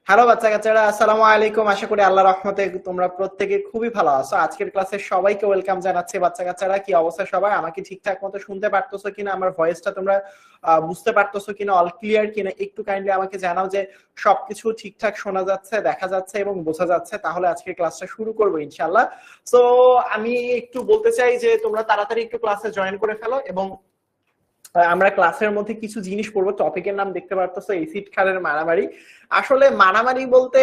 Hello বাচ্চা কাচ্চারা, আসসালামু আলাইকুম। আশা করি আল্লাহর রহমতে তোমরা প্রত্যেকে খুবই ভালো আছো। আজকের ক্লাসে সবাইকে ওয়েলকাম জানাচ্ছি। বাচ্চা কাচ্চারা, কি অবস্থা সবাই? আমাকে ঠিকঠাক মতো শুনতে পারতেছো কিনা? আমার ভয়েসটা তোমরা বুঝতে পারতেছো কিনা? অল ক্লিয়ার কিনা? একটু কাইন্ডলি আমাকে জানাও যে সবকিছু ঠিকঠাক শোনা যাচ্ছে, দেখা যাচ্ছে এবং বোঝা যাচ্ছে। তাহলে আজকের ক্লাসটা শুরু করবো ইনশাল্লাহ। সো আমি একটু বলতে চাই যে তোমরা তাড়াতাড়ি একটু ক্লাসে জয়েন করে ফেলো এবং আমরা ক্লাসের মধ্যে কিছু জিনিস পড়বো। টপিকের নাম দেখতে পারতেছো, এসিড খারের মারামারি। আসলে মারামারি বলতে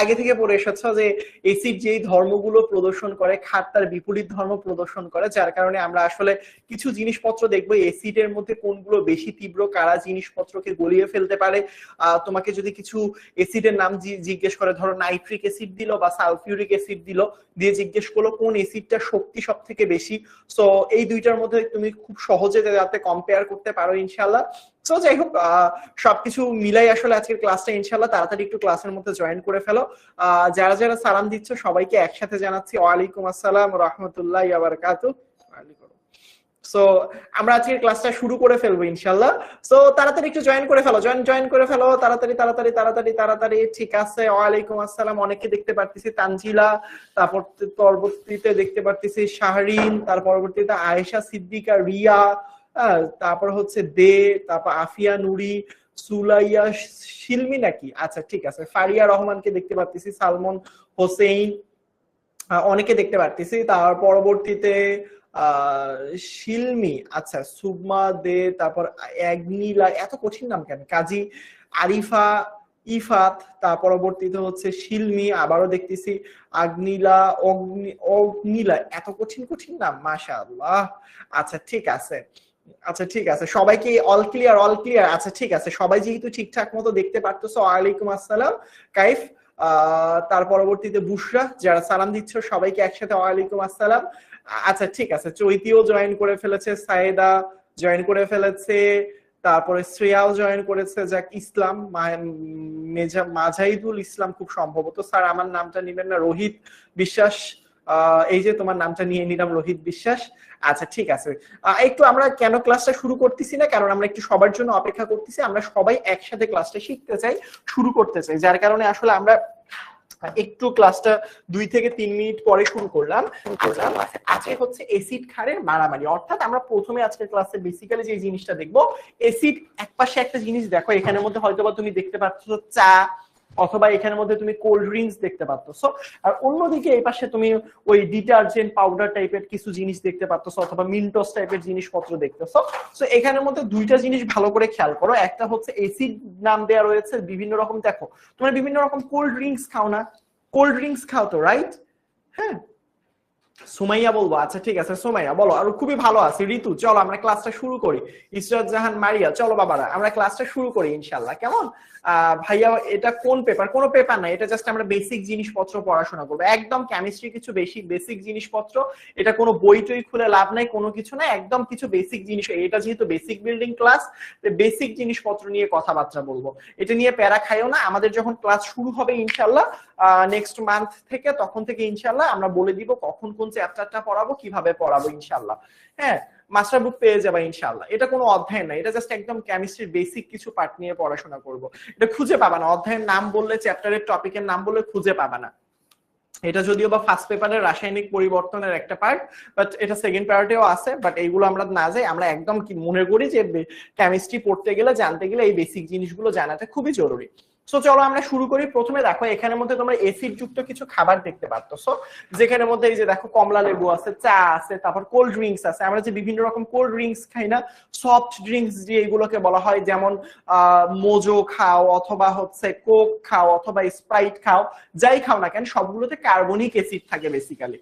আগে থেকে পড়ে এসেছো যে এসিড যেই ধর্মগুলো প্রদর্শন করে, খার তার বিপরীত ধর্ম প্রদর্শন করে, যার কারণে আমরা আসলে কিছু জিনিসপত্র দেখবো এসিডের মধ্যে কোনগুলো বেশি তীব্র, কারা জিনিসপত্রকে গলিয়ে ফেলতে পারে। তোমাকে যদি কিছু এসিডের নাম জিজ্ঞেস করে, ধরো নাইট্রিক অ্যাসিড দিল বা সালফিউরিক অ্যাসিড দিল, দিয়ে জিজ্ঞেস করলো কোন এসিডটা শক্তি সব থেকে বেশি, সো এই দুইটার মধ্যে তুমি খুব সহজে যাতে কম্পেয়ার করতে পারো ইনশাল্লাহ। সো যাই হোক, সবকিছু মিলাই আসলে আজকের ক্লাসটা ইনশাল্লাহ তাড়াতাড়ি একটু ক্লাসের মধ্যে জয়েন করে ফেলো। যারা যারা সালাম দিচ্ছ সবাইকে একসাথে জানাচ্ছি ওয়ালাইকুম আসসালাম রাহমাতুল্লাহি ওয়া বারাকাতুহু। সো আমরা আজকের ক্লাসটা শুরু করে ফেলবো ইনশাল্লাহ। সো তাড়াতাড়ি একটু জয়েন করে ফেলো, জয়েন করে ফেলো, তাড়াতাড়ি তাড়াতাড়ি তাড়াতাড়ি তাড়াতাড়ি। ঠিক আছে, ওয়ালাইকুম আসসালাম। অনেককে দেখতে পারতেছি, তানজিলা, তারপর পরবর্তীতে দেখতে পারতেছি শাহরিন, তার পরবর্তীতে আয়েশা সিদ্দিকা, রিয়া, তারপর হচ্ছে দে, তারপর আফিয়া নুরি, সুলাইয়া, শিলমি নাকি, আচ্ছা ঠিক আছে, ফারিয়া রহমানকে দেখতে পারতেছি, সালমন হোসেন, অনেকে দেখতে পারতেছি। তার পরবর্তীতে শিলমি, আচ্ছা সুবমা দে, তারপর অ্যাগনিলা, এত কঠিন নাম কেন, কাজী আরিফা, ইফাত, তার পরবর্তীতে হচ্ছে শিলমি, আবারও দেখতেছি আগ্নিলা, অগ্নিলা, এত কঠিন কঠিন নাম, মাশাআল্লাহ। আচ্ছা ঠিক আছে, আচ্ছা ঠিক আছে, সবাইকে অল ক্লিয়ার, অল ক্লিয়ার। আচ্ছা ঠিক আছে, সবাই যেহেতু ঠিকঠাক মতো দেখতে পারতেছো, ওয়ালাইকুম আসসালাম। কাইফ, তার পরবর্তীতে বুশরা, যারা সালাম দিচ্ছ সবাইকে একসাথে ওয়ালাইকুম আসসালাম। আচ্ছা ঠিক আছে, চৈতিও জয়েন করে ফেলেছে, সায়েদা জয়েন করে ফেলেছে, তারপরে শ্রেয়াও জয়েন করেছে, যাক ইসলাম, মাজাহিদুল ইসলাম খুব সম্ভবত, স্যার আমার নামটা নিবেন না, রোহিত বিশ্বাস, এই যে তোমার নামটা নিয়ে নিলাম, রোহিত বিশ্বাস। আচ্ছা ঠিক আছে, একটু আমরা কেন ক্লাসটা শুরু করতেছি না, কারণ আমরা একটু সবার জন্য অপেক্ষা করতেছি। আমরা সবাই একসাথে ক্লাসটা শিখতে চাই, শুরু করতে চাই, যার কারণে আসলে আমরা একটু ক্লাসটা 2 থেকে 3 মিনিট পরে শুরু করলাম। আজকে হচ্ছে এসিড ক্ষারের মারামারি, অর্থাৎ আমরা প্রথমে আজকের ক্লাসে বেসিক্যালি যে জিনিসটা দেখবো, এসিড একপাশে একটা জিনিস দেখো, এখানের মধ্যে হয়তোবা তুমি দেখতে পাচ্ছ চা, অথবা এখানের মধ্যে তুমি কোল্ড ড্রিঙ্কস দেখতে পাচ্ছ, আর অন্যদিকে এই পাশে তুমি ওই ডিটারজেন্ট পাউডার টাইপের কিছু জিনিস দেখতে পাচ্ছ, অথবা মিন্টস টাইপের জিনিসপত্র দেখতেছো। সো এখানের মধ্যে দুইটা জিনিস ভালো করে খেয়াল করো, একটা হচ্ছে এসিড নাম দেওয়া রয়েছে বিভিন্ন রকম, দেখো তোমরা বিভিন্ন রকম কোল্ড ড্রিঙ্কস খাও না, কোল্ড ড্রিঙ্কস খাও তো, রাইট? হ্যাঁ, সুমাইয়া বলবো, আচ্ছা ঠিক আছে সুমাইয়া বলো। আর খুবই ভালো আছে ঋতু, চলো আমরা ক্লাসটা শুরু করি। ইসরাত জাহান, মারিয়া, চলো বাবারা আমরা ক্লাসটা শুরু করি ইনশাল্লাহ, কেমন? ভাইয়া এটা কোন পেপার? কোনো পেপার না, এটা জাস্ট আমরা বেসিক জিনিসপত্র পড়াশোনা করবো, একদম কেমিস্ট্রি কিছু বেসিক জিনিসপত্র। এটা কোনো বই টই খুলে লাভ নাই, কোনো কিছু না, একদম কিছু বেসিক জিনিস। এটা যেহেতু বেসিক বিল্ডিং ক্লাস, বেসিক জিনিসপত্র নিয়ে কথাবার্তা বলবো, এটা নিয়ে প্যারা খাইও না। আমাদের যখন ক্লাস শুরু হবে ইনশাল্লাহ নেক্সট মান্থ থেকে, তখন থেকে ইনশাল্লাহ আমরা বলে দিব কখন কোন চ্যাপ্টারটা পড়াবো, কিভাবে পড়াবো ইনশাল্লাহ। হ্যাঁ, মাস্টার বুক পেয়ে যাবে ইনশাল্লাহ। এটা কোনো অধ্যায় না, এটা জাস্ট একদম কেমিস্ট্রির বেসিক কিছু পার্ট নিয়ে পড়াশোনা করব। এটা খুঁজে পাবা না, অধ্যায়ের নাম বললে, চ্যাপ্টারের টপিকের নাম বললে খুঁজে পাবা না। এটা যদিও বা ফার্স্ট পেপারের রাসায়নিক পরিবর্তনের একটা পার্ট, বাট এটা সেকেন্ড পার্টেও আছে, বাট এইগুলো আমরা না যাই, আমরা একদম কি মনে করি যে কেমিস্ট্রি পড়তে গেলে, জানতে গেলে এই বেসিক জিনিসগুলো জানাটা খুবই জরুরি। সো চলো আমরা শুরু করি। প্রথমে দেখো এখানের মধ্যে তোমরা এসিড যুক্ত কিছু খাবার দেখতে পারতেছো, যেখানে মধ্যে এই যে দেখো কমলা লেবু আছে, চা আছে, তারপর কোল্ড ড্রিঙ্কস আছে। আমরা যে বিভিন্ন রকম কোল্ড ড্রিঙ্কস খাই না, সফট ড্রিঙ্কস যে এগুলোকে বলা হয়, যেমন মোজো খাও, অথবা হচ্ছে কোক খাও, অথবা স্প্রাইট খাও, যাই খাও না কেন সবগুলোতে কার্বনিক অ্যাসিড থাকে বেসিক্যালি।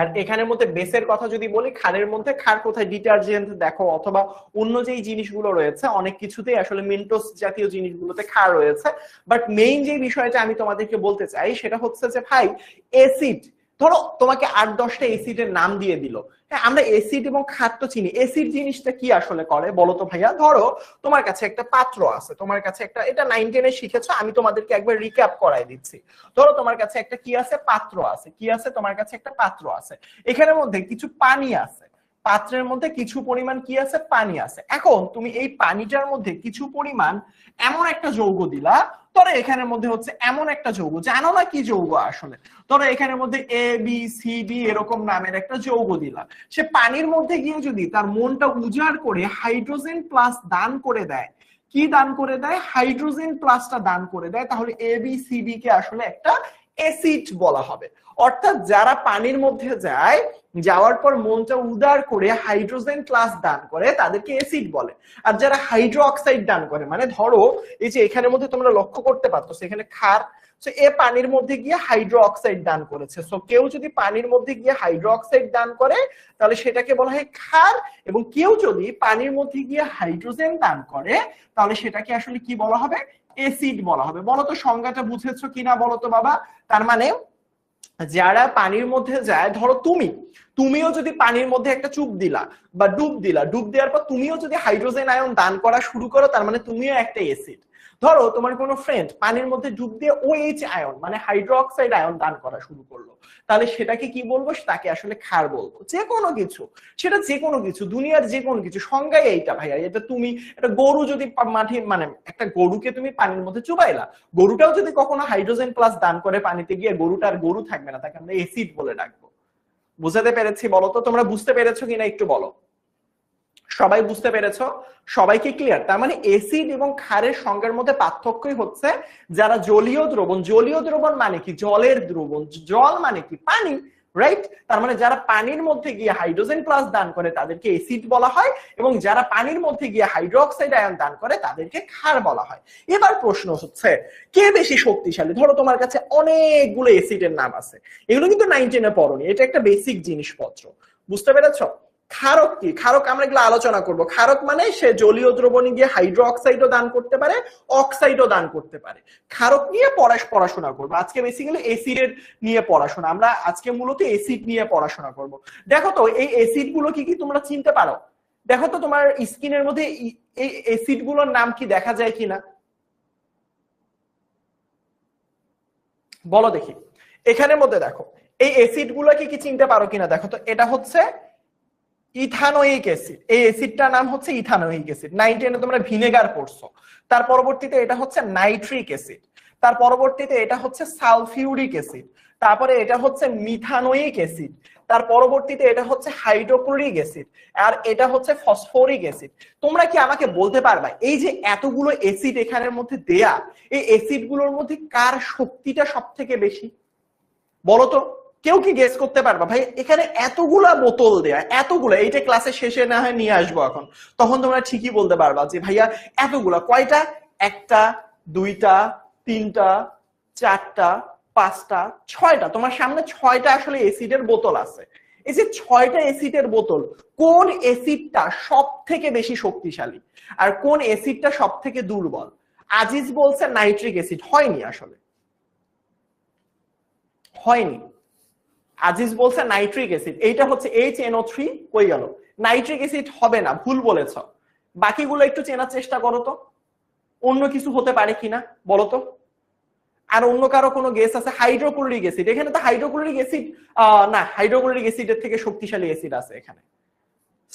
আর এখানের মধ্যে বেসের কথা যদি বলি, ক্ষারের মধ্যে ক্ষার কোথায়, ডিটারজেন্ট দেখো, অথবা অন্য যেই জিনিসগুলো রয়েছে অনেক কিছুতেই আসলে মিন্টোস জাতীয় জিনিসগুলোতে ক্ষার রয়েছে। বাট মেইন যে বিষয়টা আমি তোমাদেরকে বলতে চাই সেটা হচ্ছে যে ভাই, এসিড, ধরো তোমাকে 8-10টা এসিডের নাম দিয়ে দিল। হ্যাঁ, আমরা এসিড এবং ক্ষার তো চিনি, এসিড জিনিসটা কি আসলে করে বলো তো ভাইয়া? ধরো তোমার কাছে একটা পাত্র আছে, তোমার কাছে একটা, এটা 9-10-এ শিখেছো, আমি তোমাদেরকে একবার রিক্যাপ করাই দিচ্ছি। ধরো তোমার কাছে একটা কি আছে, পাত্র আছে, কি আছে তোমার কাছে, একটা পাত্র আছে, এখানের মধ্যে কিছু পানি আছে। পাত্রের মধ্যে কিছু পরিমাণ কি আছে, পানি আছে। এখন তুমি এই পানিটার মধ্যে কিছু পরিমাণ এমন একটা যৌগ দিলা, ধরো এখানের মধ্যে হচ্ছে এমন একটা যৌগ, জানো না কি যৌগ আসলে, ধরো এখানের মধ্যে এ বি সি ডি এরকম নামের একটা যৌগ দিলা। সে পানির মধ্যে গিয়ে যদি তার মনটা উজাড় করে হাইড্রোজেন প্লাস দান করে দেয়, কি দান করে দেয়, হাইড্রোজেন প্লাসটা দান করে দেয়, তাহলে এ বি সি ডি কে আসলে একটা অ্যাসিড বলা হবে। অর্থাৎ যারা পানির মধ্যে যায়, যাওয়ার পর মনটা উদার করে হাইড্রোজেন প্লাস দান করে তাদেরকে অ্যাসিড বলে। আর যারা হাইড্রো অক্সাইড দান করে, মানে ধরো এই যে এখানের মধ্যে তোমরা লক্ষ্য করতে পারতো এখানে ক্ষার, সো এ পানির মধ্যে গিয়ে হাইড্রো অক্সাইড দান করেছে। সো কেউ যদি পানির মধ্যে গিয়ে হাইড্রো অক্সাইড দান করে তাহলে সেটাকে বলা হয় ক্ষার, এবং কেউ যদি পানির মধ্যে গিয়ে হাইড্রোজেন দান করে তাহলে সেটাকে আসলে কি বলা হবে, অ্যাসিড বলা হবে। বলো তো সংজ্ঞাটা বুঝেছো কিনা বলো তো বাবা। তার মানে যারা পানির মধ্যে যায়, ধরো তুমিও যদি পানির মধ্যে একটা চুপ দিলা বা ডুব দিলা, ডুব দেওয়ার পর তুমিও যদি হাইড্রোজেন আয়ন দান করা শুরু করো, তার মানে তুমিও একটা অ্যাসিড। ধরো তোমার কোনো ফ্রেন্ড পানির মধ্যে ডুব দিয়ে OH আয়ন মানে হাইড্রো অক্সাইড আয়ন দান করা শুরু করলো, তাহলে সেটাকে কি বলবো, তাকে আসলে ক্ষার বলবো। যে কোনো কিছু, সেটা যে কোনো কিছু, দুনিয়ার যে কোনো কিছু, সংজ্ঞায় এইটা ভাইয়া। এটা তুমি একটা গরু যদি মাঠে, মানে একটা গরুকে তুমি পানির মধ্যে চুবাইলা, গরুটাও যদি কখনো হাইড্রোজেন প্লাস দান করে পানিতে গিয়ে, গরুটা আর গরু থাকবে না, তাকে আমরা অ্যাসিড বলে ডাকবো। বুঝাতে পেরেছি বলো তো, তোমরা বুঝতে পেরেছো কিনা একটু বলো। সবাই বুঝতে পেরেছো? সবাইকে ক্লিয়ার? তার মানে অ্যাসিড এবং ক্ষারের সংজ্ঞার মধ্যে পার্থক্যই হচ্ছে যারা জলীয় দ্রবণ, জলীয় দ্রবণ মানে কি, জলের দ্রবণ, জল মানে কি পানি, রাইট? তার মানে যারা পানির মধ্যে গিয়ে হাইড্রোজেন প্লাস দান করে তাদেরকে অ্যাসিড বলা হয়, এবং যারা পানির মধ্যে গিয়ে হাইড্রোক্সাইড আয়ন দান করে তাদেরকে ক্ষার বলা হয়। এবার প্রশ্ন হচ্ছে কে বেশি শক্তিশালী। ধরো তোমার কাছে অনেকগুলো অ্যাসিডের নাম আছে, এগুলো কিন্তু 9-10 এ পড়োনি, এটা একটা বেসিক জিনিসপত্র, বুঝতে পেরেছো? ক্ষারক কি, ক্ষারক আমরা এগুলো আলোচনা করব। ক্ষারক মানে সে জলীয় দ্রবণে গিয়ে হাইড্রো অক্সাইডও দান করতে পারে, অক্সাইডও দান করতে পারে। ক্ষারক নিয়ে পড়াশোনা করবো আজকে, বেসিক্যালি অ্যাসিডের নিয়ে পড়াশোনা, আমরা আজকে মূলত অ্যাসিড নিয়ে পড়াশোনা করব। দেখো তো এই অ্যাসিড গুলো কি কি তোমরা চিনতে পারো? দেখো তো তোমার স্ক্রিনের মধ্যে এই অ্যাসিড গুলোর নাম কি দেখা যায় কিনা, বলো দেখি। এখানের মধ্যে দেখো এই অ্যাসিড গুলো কি কি চিনতে পারো কিনা, দেখো তো। এটা হচ্ছে ইথানোয়িক অ্যাসিড, এই অ্যাসিডটার নাম হচ্ছে ইথানোয়িক অ্যাসিড। 9-10 তোমরা ভিনেগার পড়ছো। তার পরবর্তীতে এটা হচ্ছে নাইট্রিক অ্যাসিড, তার পরবর্তীতে এটা হচ্ছে সালফিউরিক অ্যাসিড, তারপরে এটা হচ্ছে মিথানোয়িক অ্যাসিড, তার পরবর্তীতে এটা হচ্ছে হাইড্রোক্লোরিক অ্যাসিড, আর এটা হচ্ছে ফসফরিক অ্যাসিড। তোমরা কি আমাকে বলতে পারবা এই যে এতগুলো অ্যাসিড এখানের মধ্যে দেয়া, এই অ্যাসিড গুলোর মধ্যে কার শক্তিটা সব থেকে বেশি, বলো তো? কেউ কি গেস করতে পারবা? ভাই এখানে এতগুলা বোতল দেয়া, এতগুলা, এইটা ক্লাসের শেষে না হয় নিয়ে আসবো এখন, তখন তোমরা ঠিকই বলতে পারবা যে ভাইয়া এতগুলা কয়টা, একটা, দুইটা, তিনটা, চারটা, পাঁচটা, ছয়টা, তোমার সামনে ছয়টা আসলে অ্যাসিডের বোতল আছে। এই যে ছয়টা অ্যাসিডের বোতল, কোন অ্যাসিডটা সব থেকে বেশি শক্তিশালী আর কোন অ্যাসিডটা সব থেকে দুর্বল? আজিজ বলছে নাইট্রিক অ্যাসিড, হয়নি আসলে, হয়নি। আজিজ বলছে নাইট্রিক অ্যাসিড, এইটা হচ্ছে HNO3, কই গেল? নাইট্রিক অ্যাসিড হবে না, ভুল বলেছ। বাকিগুলো একটু চেনার চেষ্টা করো তো, অন্য কিছু হতে পারে কিনা বলো তো। আর অন্য কারো কোনো গেস আছে? হাইড্রোক্লোরিক অ্যাসিড, এখানে তো হাইড্রোক্লোরিক অ্যাসিড না, হাইড্রোক্লোরিক অ্যাসিডের থেকে শক্তিশালী অ্যাসিড আছে এখানে।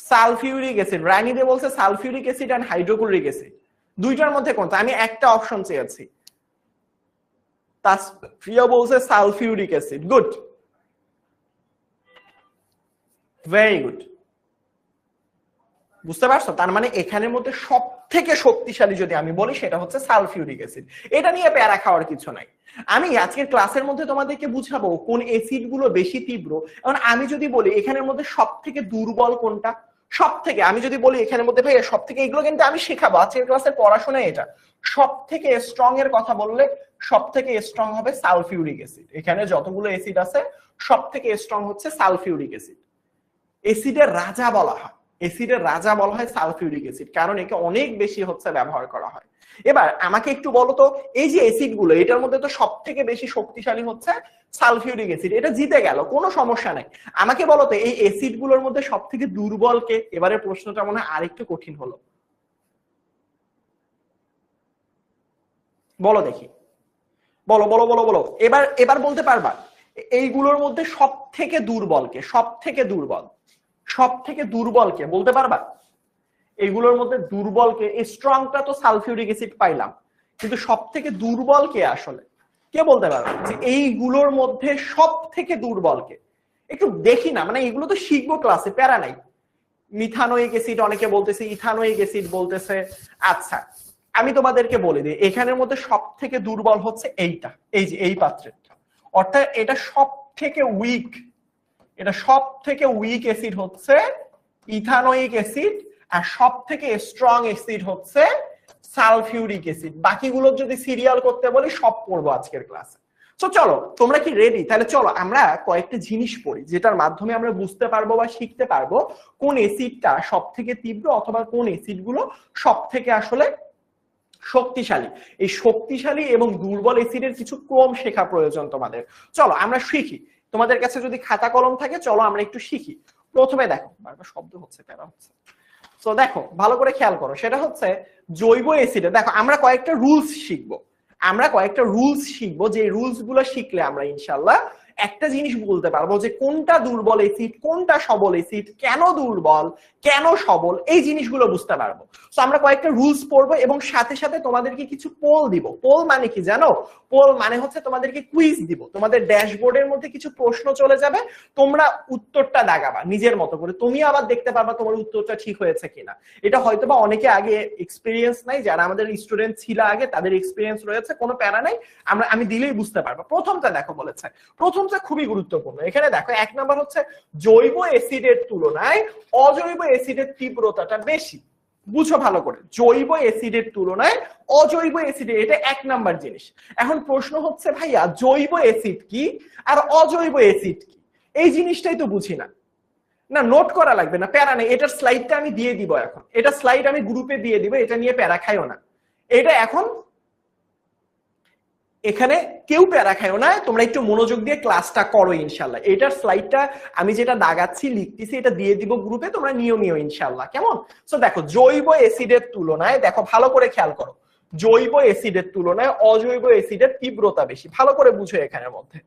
সালফিউরিক অ্যাসিড, রানিদে বলছে সালফিউরিক অ্যাসিড আর হাইড্রোক্লোরিক অ্যাসিড, দুইটার মধ্যে কোনটা? আমি একটা অপশন চেয়েছি। প্রিয়া বলছে sulphuric acid, good, very good. বুঝতে পারছো? তার মানে এখানের মধ্যে সব থেকে শক্তিশালী যদি আমি বলি সেটা হচ্ছে সালফিউরিক অ্যাসিড। এটা নিয়ে প্যারা খাওয়ার কিছু নাই। আমি আজকের ক্লাসের মধ্যে তোমাদেরকে বুঝাবো কোন অ্যাসিড গুলো বেশি তীব্র। এখন আমি যদি বলি এখানের মধ্যে সব থেকে দুর্বল কোনটা, সব থেকে, আমি যদি বলি এখানের মধ্যে ভাই সব থেকে, এগুলো কিন্তু আমি শেখাবো আজকের ক্লাসের পড়াশোনায়। এটা সব থেকে স্ট্রং এর কথা বললে সব থেকে স্ট্রং হবে সালফিউরিক অ্যাসিড। এখানে যতগুলো অ্যাসিড আছে সব থেকে স্ট্রং হচ্ছে সালফিউরিক অ্যাসিড। অ্যাসিডের রাজা বলা হয়, অ্যাসিডের রাজা বলা হয় সালফিউরিক অ্যাসিড, কারণ একে অনেক বেশি হচ্ছে ব্যবহার করা হয়। এবার আমাকে একটু বলো তো, এই যে অ্যাসিড গুলো, এটার মধ্যে তো সব থেকে বেশি শক্তিশালী হচ্ছে সালফিউরিক অ্যাসিড, এটা জিতে গেল, কোনো সমস্যা নাই। আমাকে বলো তো এই অ্যাসিড গুলোর মধ্যে সব থেকে দুর্বল কে? এবারে প্রশ্নটা মনে হয় আরেকটু কঠিন হলো, বলো দেখি, বলো বলো বলো বলো, এবার এবার বলতে পারবা এইগুলোর মধ্যে সব থেকে দুর্বল কে? সব থেকে দুর্বল, সব থেকে দুর্বলকে বলতে পারবা? এইগুলোর মধ্যে দুর্বলকে, স্ট্রংটা তো সালফিউরিক অ্যাসিড পাইলাম, কিন্তু সব থেকে দুর্বলকে আসলে কে বলতে পারবে যে এইগুলোর মধ্যে সব থেকে দুর্বলকে? একটু দেখি না, মানে এগুলো তো শিখবো ক্লাসে, প্যারা নাই। মিথানোয়িক অ্যাসিড অনেকে বলতেছে, ইথানোয়িক অ্যাসিড বলতেছে। আচ্ছা আমি তোমাদেরকে বলে দিই, এখানের মধ্যে সব থেকে দুর্বল হচ্ছে এইটা, এই যে এই পাত্রেরটা, অর্থাৎ এটা সব থেকে উইক, এটা সব থেকে উইক অ্যাসিড হচ্ছে ইথানোয়িক অ্যাসিড, আর সব থেকে স্ট্রং অ্যাসিড হচ্ছে সালফিউরিক অ্যাসিড। বাকিগুলো যদি সিরিয়াল করতে বলি সব পড়বো আজকের ক্লাসে। তো চলো, তোমরা কি রেডি? তাহলে চলো আমরা কয়েকটা জিনিস পড়ি যেটার মাধ্যমে আমরা বুঝতে পারবো বা শিখতে পারবো কোন অ্যাসিডটা সব থেকে তীব্র অথবা কোন অ্যাসিড গুলো সব থেকে আসলে শক্তিশালী। এই শক্তিশালী এবং দুর্বল অ্যাসিডের কিছু ক্রম শেখা প্রয়োজন তোমাদের। চলো আমরা শিখি। তোমাদের কাছে যদি খাতা কলম থাকে চলো আমরা একটু শিখি। প্রথমে দেখো, বারবার শব্দ হচ্ছে, প্যারা হচ্ছে। তো দেখো ভালো করে খেয়াল করো, সেটা হচ্ছে জৈব অ্যাসিডে দেখো আমরা কয়েকটা রুলস শিখবো। আমরা কয়েকটা রুলস শিখবো, যে রুলস গুলো শিখলে আমরা ইনশাল্লাহ একটা জিনিস বলতে পারবো যে কোনটা দুর্বল অ্যাসিড, কোনটা সবল অ্যাসিড, কেন দুর্বল কেন সবল, এই জিনিসগুলো বুঝতে পারবো। তো আমরা কয়েকটা রুলস পড়বো এবং সাথে সাথে তোমাদেরকে কিছু পোল দিব। পোল মানে কি জানো? পোল মানে হচ্ছে তোমাদেরকে কুইজ দিব। তোমাদের ড্যাশবোর্ডের মধ্যে কিছু প্রশ্ন চলে যাবে, তোমরা উত্তরটা দাগাবা নিজের মতো করে, তুমি আবার দেখতে পারবা তোমার উত্তরটা ঠিক হয়েছে কিনা। এটা হয়তোবা অনেকে আগে এক্সপিরিয়েন্স নাই, যারা আমাদের স্টুডেন্ট ছিল আগে তাদের এক্সপিরিয়েন্স রয়েছে, কোনো প্যারা নাই, আমি দিলেই বুঝতে পারবো। প্রথমটা দেখো বলেছে, প্রথমটা খুবই গুরুত্বপূর্ণ। এখানে দেখো এক নাম্বার হচ্ছে জৈব অ্যাসিডের তুলনায় অজৈব অ্যাসিডের তীব্রতাটা বেশি। বুঝো ভালো করে, জৈব অ্যাসিডের তুলনায় অজৈব অ্যাসিডের, এটা এক নাম্বার জিনিস। এখন প্রশ্ন হচ্ছে ভাইয়া জৈব অ্যাসিড কি আর অজৈব অ্যাসিড কি? এই জিনিসটাই তো বুঝি না। না নোট করা লাগবে না, প্যারা নেই, এটার স্লাইডটা আমি দিয়ে দিব এখন, এটা স্লাইড আমি গ্রুপে দিয়ে দিব, এটা নিয়ে প্যারা খাইও না। এটা এখন এখানে কেউ প্যারা খাইও না, তোমরা একটু মনোযোগ দিয়ে ক্লাসটা করো ইনশাল্লাহ। এটার স্লাইডটা আমি যেটা দাগাচ্ছি লিখতেছি এটা দিয়ে দিব গ্রুপে, তোমরা নিও ইনশাল্লাহ, কেমন? সো দেখো জৈব অ্যাসিডের তুলনায়, দেখো ভালো করে খেয়াল করো, জৈব অ্যাসিডের তুলনায় অজৈব অ্যাসিডের তীব্রতা বেশি। ভালো করে বুঝো এখানের মধ্যে,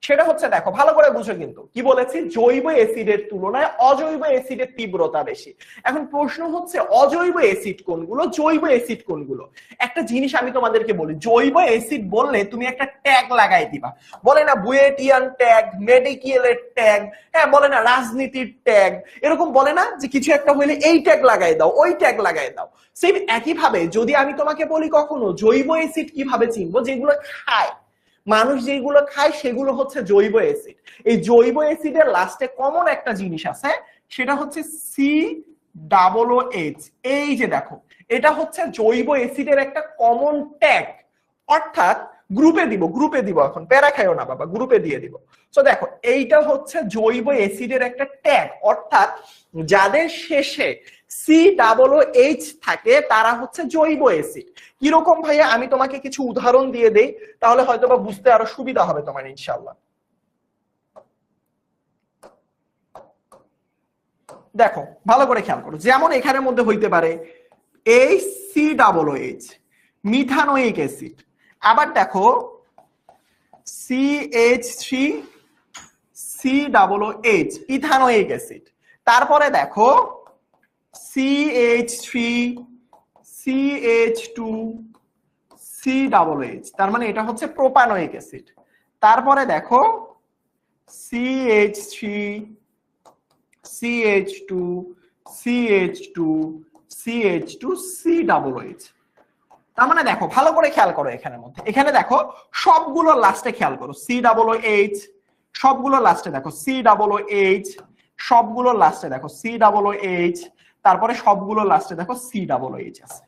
সেটা হচ্ছে দেখো ভালো করে বুঝো, কিন্তু কি বলেছি, জৈব অ্যাসিডের তুলনায় অজৈব অ্যাসিডের তীব্রতা বেশি। এখন প্রশ্ন হচ্ছে অজৈব অ্যাসিড কোনগুলো, জৈব অ্যাসিড কোনগুলো? একটা জিনিস আমি তোমাদেরকে বলি, জৈব অ্যাসিড বললে তুমি একটা ট্যাগ লাগাই দিবা। বলে না বুয়েটিয়ান ট্যাগ, মেডিকেলের ট্যাগ, হ্যাঁ বলে না রাজনীতির ট্যাগ, এরকম বলে না যে কিছু একটা হইলে এই ট্যাগ লাগাই দাও, ওই ট্যাগ লাগাই দাও। সেই একই ভাবে যদি আমি তোমাকে বলি কখনো জৈব অ্যাসিড কিভাবে চিনবো, যেগুলো খায় মানুষ, যেগুলো খায় সেগুলো হচ্ছে জৈব অ্যাসিড। এই জৈব অ্যাসিডের লাস্টে কমন একটা জিনিস আছে, সেটা হচ্ছে COOH। এই যে দেখো, এটা হচ্ছে জৈব অ্যাসিডের একটা কমন ট্যাগ, অর্থাৎ গ্রুপে দিব এখন, প্যারা খাইও না বাবা, গ্রুপে দিয়ে দিব। তো দেখো এইটা হচ্ছে জৈব অ্যাসিডের একটা ট্যাগ, অর্থাৎ যাদের শেষে COOH থাকে তারা হচ্ছে জৈব অ্যাসিড। কিরকম ভাইয়া, আমি তোমাকে কিছু উদাহরণ দিয়ে দেই, তাহলে হয়তোবা বুঝতে আরো সুবিধা হবে তোমার ইনশাআল্লাহ। দেখো ভালো করে খেয়াল করো, যেমন এখানের মধ্যে হইতে পারে COOH মিথানোয়িক অ্যাসিড, আবার দেখো CH3COOH ইথানোয়িক অ্যাসিড, তারপরে দেখো CH3CH2COOH, তার মানে এটা হচ্ছে প্রোপানোয়িক অ্যাসিড। তারপরে দেখো CH3CH2CH2CH2COOH। তার মানে দেখো ভালো করে খেয়াল করো এখানের মধ্যে, এখানে দেখো সবগুলো লাস্টে খেয়াল করো COOH, সবগুলো লাস্টে দেখো COOH, সবগুলো লাস্টে দেখো COOH, তারপরে সবগুলো লাস্টে দেখো COOH আছে।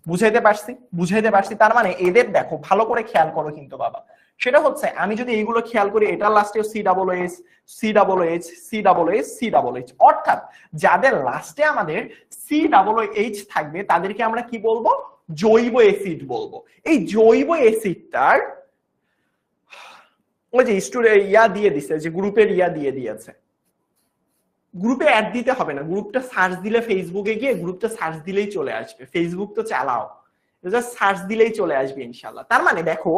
বুঝাইতে পারছি? তার মানে এদের দেখো ভালো করে খেয়াল করো কিন্তু বাবা, সেটা হচ্ছে আমি যদি এইগুলো খেয়াল করি, এটার লাস্টেও COOH, অর্থাৎ যাদের লাস্টে আমাদের COOH থাকবে তাদেরকে আমরা কি বলবো, জৈব অ্যাসিড বলবো। এই জৈব অ্যাসিডটার ওই যে স্টুডেন্ট ইয়া দিয়ে দিছে, যে গ্রুপের ইয়া দিয়ে দিয়েছে, গ্রুপে অ্যাড দিতে হবে না, গ্রুপটা সার্চ দিলে ফেসবুকে গিয়ে গ্রুপটা সার্চ দিলেই চলে আসবে, ফেসবুক তো চালাও, সার্চ দিলেই চলে আসবে ইনশাআল্লাহ। তার মানে দেখো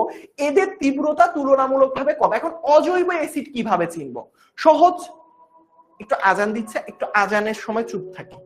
এদের তীব্রতা তুলনামূলকভাবে কম। এখন অজৈব অ্যাসিড কিভাবে চিনবো? সহজ, একটু আজান দিচ্ছে, একটু আজানের সময় চুপ থাকি।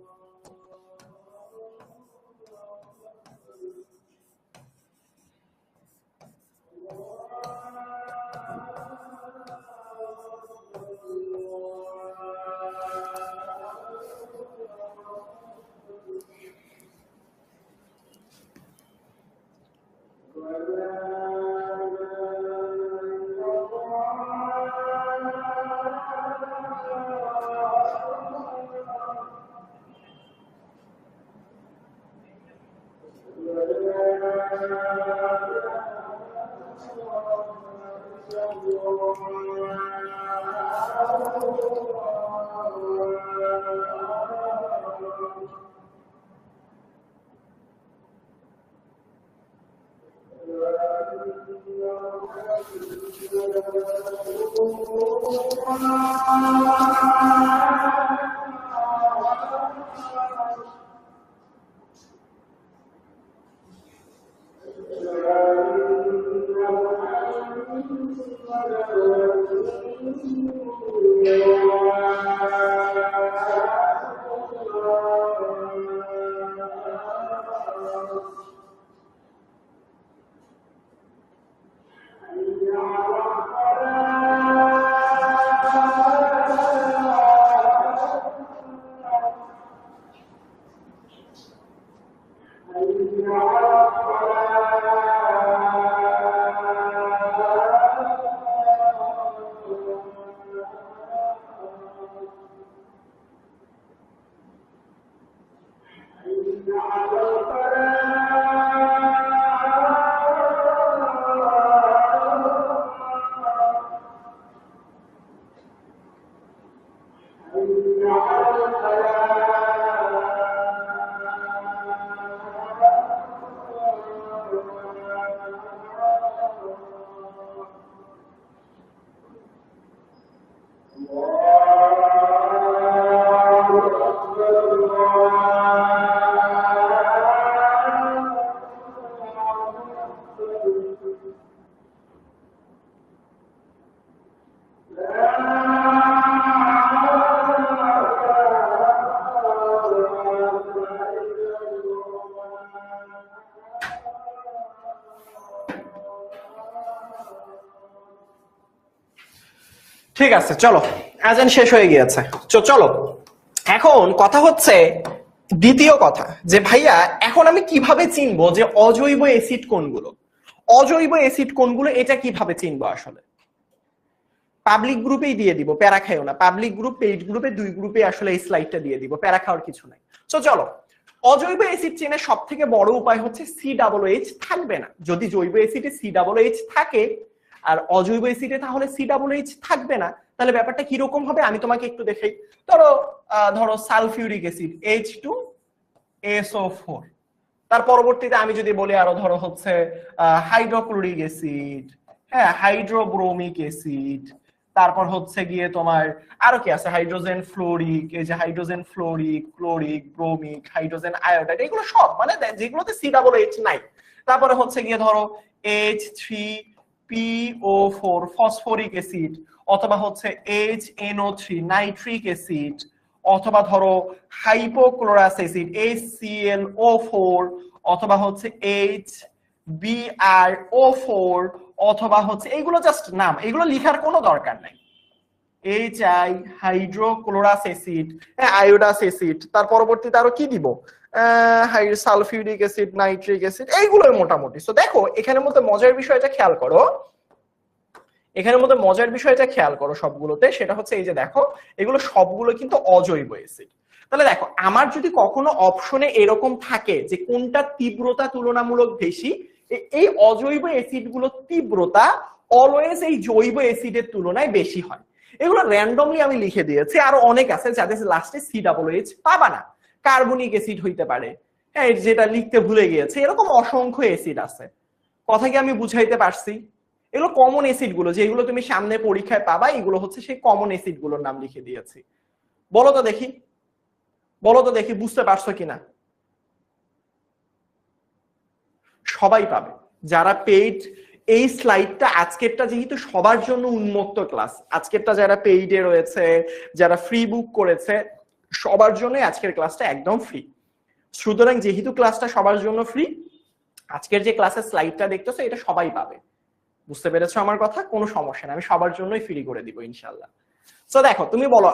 ঠিক আছে, চলো, আজান শেষ হয়ে গিয়েছে। চলো, এখন কথা হচ্ছে দ্বিতীয় কথা, যে ভাইয়া এখন আমি কিভাবে চিনবো যে অজৈব অ্যাসিড কোনগুলো, অজৈব অ্যাসিড কোনগুলো, এটা কিভাবে চিনবো? আসলে পাবলিক গ্রুপেই দিয়ে দিব, প্যারা খাইও না। পাবলিক গ্রুপ, পেইড গ্রুপে, দুই গ্রুপে আসলে এই স্লাইডটা দিয়ে দিব, প্যারা খাওয়ার কিছু নাই। চলো, অজৈব অ্যাসিড চেনের সব থেকে বড় উপায় হচ্ছে COOH থাকবে না। যদি জৈব অ্যাসিডে COOH থাকে আর অজৈব অ্যাসিডে তাহলে COOH থাকবে না, তাহলে ব্যাপারটা কিরকম হবে আমি তোমাকে একটু দেখাই। ধরো সালফিউরিক অ্যাসিড H2SO4, তার পরবর্তীতে আমি যদি বলি আরো ধরো হচ্ছে হাইড্রোক্লোরিক অ্যাসিড, হ্যাঁ, হাইড্রোব্রোমিক অ্যাসিড, তারপর হচ্ছে গিয়ে তোমার আরো কি আছে, হাইড্রোজেন ফ্লোরিক, এই যে hydrogen fluoric, chloric, bromic, hydrogen iodide, এগুলো সব মানে যেগুলোতে COOH নাই। তারপরে হচ্ছে গিয়ে ধরো H3PO4 ফসফরিক অ্যাসিড, অথবা হচ্ছে HNO3 নাইট্রিক অ্যাসিড, অথবা ধরো হাইপোক্লোরাস অ্যাসিড HClO4, অথবা হচ্ছে HBrO4, অথবা হচ্ছে এইগুলো জাস্ট নাম, এগুলো লিখার কোনো দরকার নাই। HI হাইড্রোক্লোরাস অ্যাসিড, আয়োডাস অ্যাসিড, তার পরবর্তীতে আরো কি দিব, সালফিউরিক অ্যাসিড, নাইট্রিক অ্যাসিড, এইগুলোই মোটামুটি। সো দেখো এখানের মধ্যে মজার বিষয়টা খেয়াল করো, এখানের মধ্যে মজার বিষয়টা খেয়াল করো সবগুলোতে, সেটা হচ্ছে এই যে দেখো এগুলো সবগুলো কিন্তু অজৈব অ্যাসিড। তাহলে দেখো আমার যদি কখনো অপশনে এরকম থাকে যে কোনটা তীব্রতা তুলনামূলক বেশি, এই অজৈব অ্যাসিড গুলোর তীব্রতা অলওয়েজ এই জৈব অ্যাসিডের তুলনায় বেশি হয়। এগুলো র্যান্ডমলি আমি লিখে দিয়েছি, আরো অনেক আছে যাদের লাস্টে COOH পাবা না। কার্বনিক অ্যাসিড হইতে পারে, হ্যাঁ, যেটা লিখতে ভুলে গিয়েছে, এরকম অসংখ্য অ্যাসিড আছে। কথা কি আমি বুঝাইতে পারছি? এগুলো কমন অ্যাসিড গুলো, যেগুলো তুমি সামনে পরীক্ষায় পাবা, এগুলো হচ্ছে সেই কমন অ্যাসিড গুলোর নাম লিখে দিয়েছি। বলো তো দেখি, বলো তো দেখি বুঝতে পারছো কিনা? সবাই পাবে, যারা পেইড এই স্লাইডটা আজকেরটা যেহেতু সবার জন্য উন্মুক্ত ক্লাস, আজকেরটা যারা পেইডে রয়েছে, যারা ফ্রি বুক করেছে, সবার জন্য আজকের ক্লাসটা একদম ফ্রি। সুতরাং যেহেতু ক্লাসটা সবার জন্য ফ্রি, আজকের যে ক্লাসের স্লাইডটা দেখতেছো এটা সবাই পাবে। বুঝতে পেরেছো আমার কথা? কোনো সমস্যা নেই, আমি সবার জন্যই ফ্রি করে দিব ইনশাআল্লাহ। সো দেখো,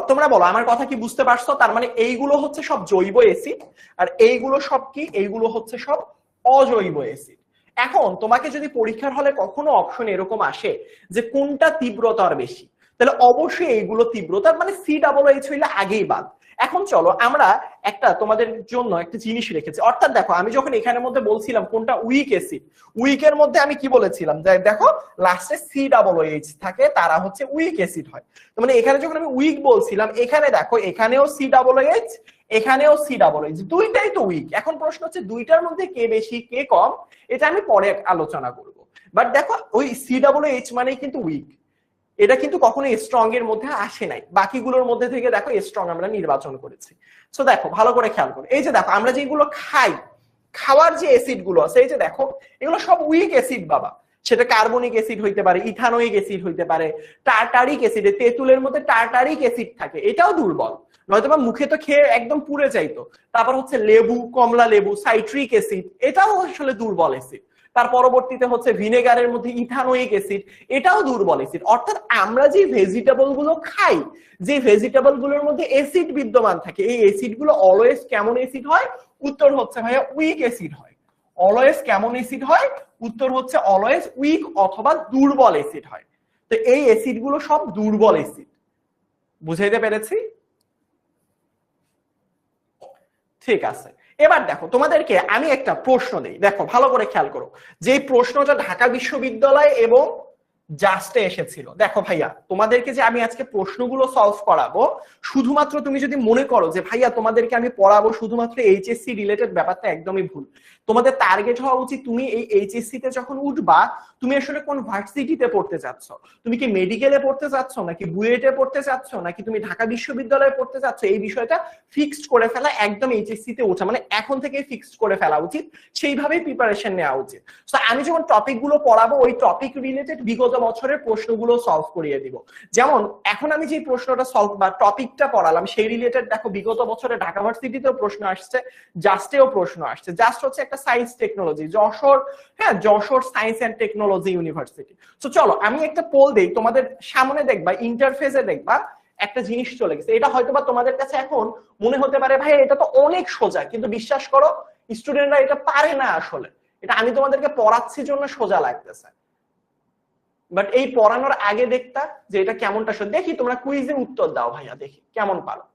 তোমরা বলো আমার কথা কি বুঝতে পারছো? তার মানে এইগুলো হচ্ছে সব জৈব অ্যাসিড, আর এইগুলো সব কি? এইগুলো হচ্ছে সব অজৈব অ্যাসিড। এখন তোমাকে যদি পরীক্ষার হলে কখনো অপশন এরকম আসে যে কোনটা তীব্রতার বেশি, তাহলে অবশ্যই এইগুলো তীব্রতার, মানে COOH হইলে আগেই বাদ। এখন চলো আমরা একটা তোমাদের জন্য একটা জিনিস রেখেছি, অর্থাৎ দেখো আমি যখন এখানের মধ্যে বলছিলাম কোনটা উইক অ্যাসিড, উইকের মধ্যে আমি কি বলেছিলাম যে দেখো লাস্টে COOH থাকে, তারা হচ্ছে উইক অ্যাসিড হয়। মানে এখানে যখন আমি উইক বলছিলাম, এখানে দেখো এখানেও COOH, এখানেও COOH, দুইটাই তো উইক। এখন প্রশ্ন হচ্ছে দুইটার মধ্যে কে বেশি কে কম, এটা আমি পরে আলোচনা করব। বাট দেখো ওই COOH মানেই কিন্তু উইক, এটা কিন্তু কখনো স্ট্রং এর মধ্যে আসে নাই। বাকিগুলোর মধ্যে থেকে দেখো স্ট্রং আমরা নির্বাচন করেছি। সো দেখো ভালো করে খেয়াল করো, এই যে দেখো আমরা যেগুলো খাই, খাওয়ার যে অ্যাসিড গুলো আছে, এই যে দেখো এগুলো সব উইক অ্যাসিড বাবা। সেটা কার্বনিক অ্যাসিড হইতে পারে, ইথানোয়িক অ্যাসিড হইতে পারে, টার্টারিক অ্যাসিড, তেঁতুলের মধ্যে টার্টারিক অ্যাসিড থাকে, এটাও দুর্বল, নয়তো বা মুখে তো খেয়ে একদম পুড়ে যাইতো। তারপর হচ্ছে লেবু, কমলা লেবু, সাইট্রিক অ্যাসিড, এটাও আসলে দুর্বল অ্যাসিড। তার পরবর্তীতে হচ্ছে ভিনেগারের মধ্যে ইথানোয়িক অ্যাসিড, এটাও দুর্বল অ্যাসিড। অর্থাৎ আমরা যে ভেজিটেবল গুলো খাই, যে ভেজিটেবল গুলোর মধ্যে অ্যাসিড বিদ্যমান থাকে, এই অ্যাসিড গুলো অলওয়েজ কেমন অ্যাসিড হয়? উত্তর হচ্ছে ভাইয়া উইক অ্যাসিড হয়। অলওয়েজ কেমন অ্যাসিড হয়? উত্তর হচ্ছে অলওয়েজ উইক অথবা দুর্বল অ্যাসিড হয়। তো এই অ্যাসিড গুলো সব দুর্বল অ্যাসিড। বুঝাইতে পেরেছি? ঠিক আছে, এবার দেখো তোমাদেরকে আমি একটা প্রশ্ন দেই, দেখো ভালো করে খেয়াল করো, যে প্রশ্নটা ঢাকা বিশ্ববিদ্যালয় এবং জাস্টে এসেছিল। দেখো ভাইয়া, তোমাদেরকে যে আমি আজকে প্রশ্নগুলো সলভ করাবো, শুধুমাত্র তুমি যদি মনে করো যে ভাইয়া তোমাদেরকে আমি পড়াবো শুধুমাত্র এইচএসসি রিলেটেড, ব্যাপারটা একদমই ভুল। তোমাদের টার্গেট হওয়া উচিত তুমি এই এইচএসসি তে যখন উঠবা, তুমি আসলে কোন ভার্সিটিতে পড়তে চাচ্ছ। তুমি কি মেডিকেলে পড়তে চাচ্ছ, নাকি বুয়েটে পড়তে চাচ্ছ, নাকি তুমি ঢাকা বিশ্ববিদ্যালয়ে পড়তে চাচ্ছ, এই বিষয়টা ফিক্সড করে ফেলা একদম এইচএসসি তে ওঠা, মানে এখন থেকে ফিক্সড করে ফেলা উচিত, সেইভাবেই প্রিপারেশন নেওয়া উচিত। তো আমি যখন টপিক গুলো পড়াবো, ওই টপিক রিলেটেড বিগত বছরের প্রশ্নগুলো সলভ করিয়ে দিব। যেমন এখন আমি যে প্রশ্নটা সলভ বা টপিকটা পড়ালাম, সেই রিলেটেড দেখো বিগত বছরে ঢাকা ভার্সিটিতেও প্রশ্ন আসছে, জাস্টেও প্রশ্ন আসছে। জাস্ট হচ্ছে একটা সায়েন্স টেকনোলজি, যশোর, হ্যাঁ Jessore science and technology university. তো চলো আমি একটা পোল দেই, তোমাদের সামনে দেখবা ইন্টারফেসে দেখবা একটা জিনিস চলে গেছে। এটা হয়তোবা তোমাদের কাছে এখন মনে হতে পারে ভাই এটা তো অনেক সোজা, কিন্তু বিশ্বাস করো স্টুডেন্টরা এটা পারে না আসলে। এটা আমি তোমাদেরকে পড়াচ্ছি জন্য সোজা লাগতেছে, বাট এই পড়ানোর আগে দেখতা যে এটা কেমনটা। দেখি তোমরা কুইজে উত্তর দাও ভাইয়া, দেখি কেমন পারো।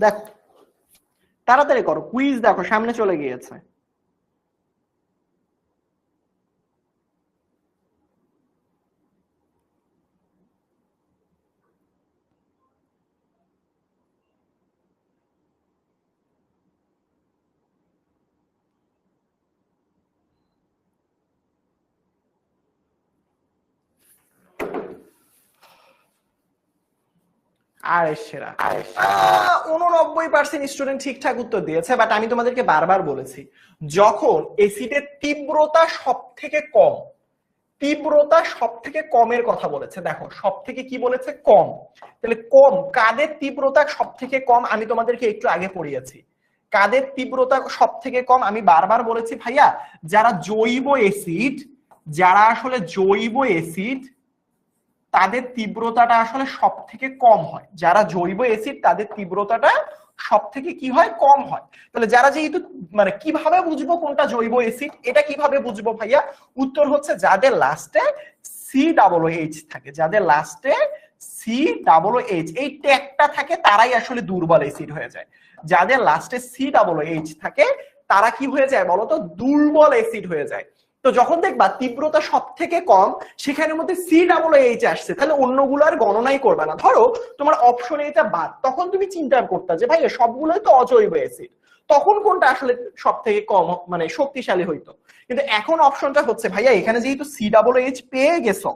দেখো তাড়াতাড়ি করো, কুইজ দেখো সামনে চলে গিয়েছে। আর সেরা 89% স্টুডেন্ট ঠিকঠাক উত্তর দিয়েছে। বাট আমি তোমাদেরকে বারবার বলেছি, যখন অ্যাসিডের তীব্রতা সব থেকে কম, তীব্রতা সব থেকে কমের কথা বলেছে, দেখো সব থেকে কি বলেছে? কম। তাহলে কম কাদের তীব্রতা সব থেকে কম? আমি তোমাদেরকে একটু আগে পড়িয়েছি কাদের তীব্রতা সব থেকে কম। আমি বারবার বলেছি ভাইয়া, যারা জৈব অ্যাসিড, যারা আসলে জৈব অ্যাসিড, তাদের তীব্রতাটা আসলে সব থেকে কম হয়। যারা জৈব অ্যাসিড তাদের তীব্রতাটা সব থেকে কি হয়? কম হয়। তাহলে যারা, যেহেতু মানে কিভাবে বুঝবো কোনটা জৈব অ্যাসিড, এটা কিভাবে বুঝবো ভাইয়া? উত্তর হচ্ছে যাদের লাস্টে COOH থাকে, যাদের লাস্টে COOH এই ট্যাগটা থাকে, তারাই আসলে দুর্বল অ্যাসিড হয়ে যায়। যাদের লাস্টে COOH থাকে তারা কি হয়ে যায় বলতো? দুর্বল অ্যাসিড হয়ে যায়। তো যখন দেখবা তীব্রতা সব থেকে কম সেখানের মধ্যে COOH আসছে, তাহলে অন্যগুলো আর গণনাই করবে না। ধরো তোমার অপশন এটা বাদ, তখন তুমি চিন্তা করতে যে ভাই সবগুলোই তো অজৈব অ্যাসিড, তখন কোনটা আসলে সব থেকে কম মানে শক্তিশালী হইতো। কিন্তু এখন অপশনটা হচ্ছে ভাইয়া এখানে যেহেতু COOH পেয়ে গেছো,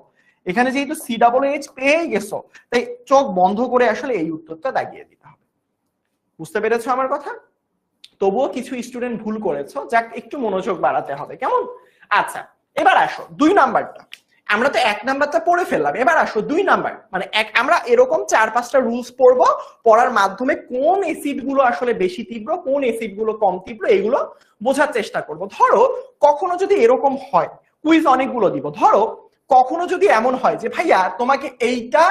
এখানে যেহেতু COOH পেয়ে গেছো, তাই চোখ বন্ধ করে আসলে এই উত্তরটা দাগিয়ে দিতে হবে। বুঝতে পেরেছো আমার কথা? তবুও কিছু স্টুডেন্ট ভুল করেছো, যাক একটু মনোযোগ বাড়াতে হবে, কেমন? আচ্ছা এবার আসো 2 নাম্বারটা। আমরা তো 1 নাম্বারটা পড়ে ফেললাম, এবার আসো 2 নাম্বার। মানে আমরা এরকম 4-5টা রুলস পড়বো, পড়ার মাধ্যমে কোন অ্যাসিড গুলো আসলে বেশি তীব্র, কোন অ্যাসিড গুলো কম তীব্র, এগুলো বোঝার চেষ্টা করব। ধরো কখনো যদি এরকম হয়, কুইজ অনেকগুলো দিব, ধরো কখনো যদি এমন হয় যে ভাইয়া তোমাকে এইটা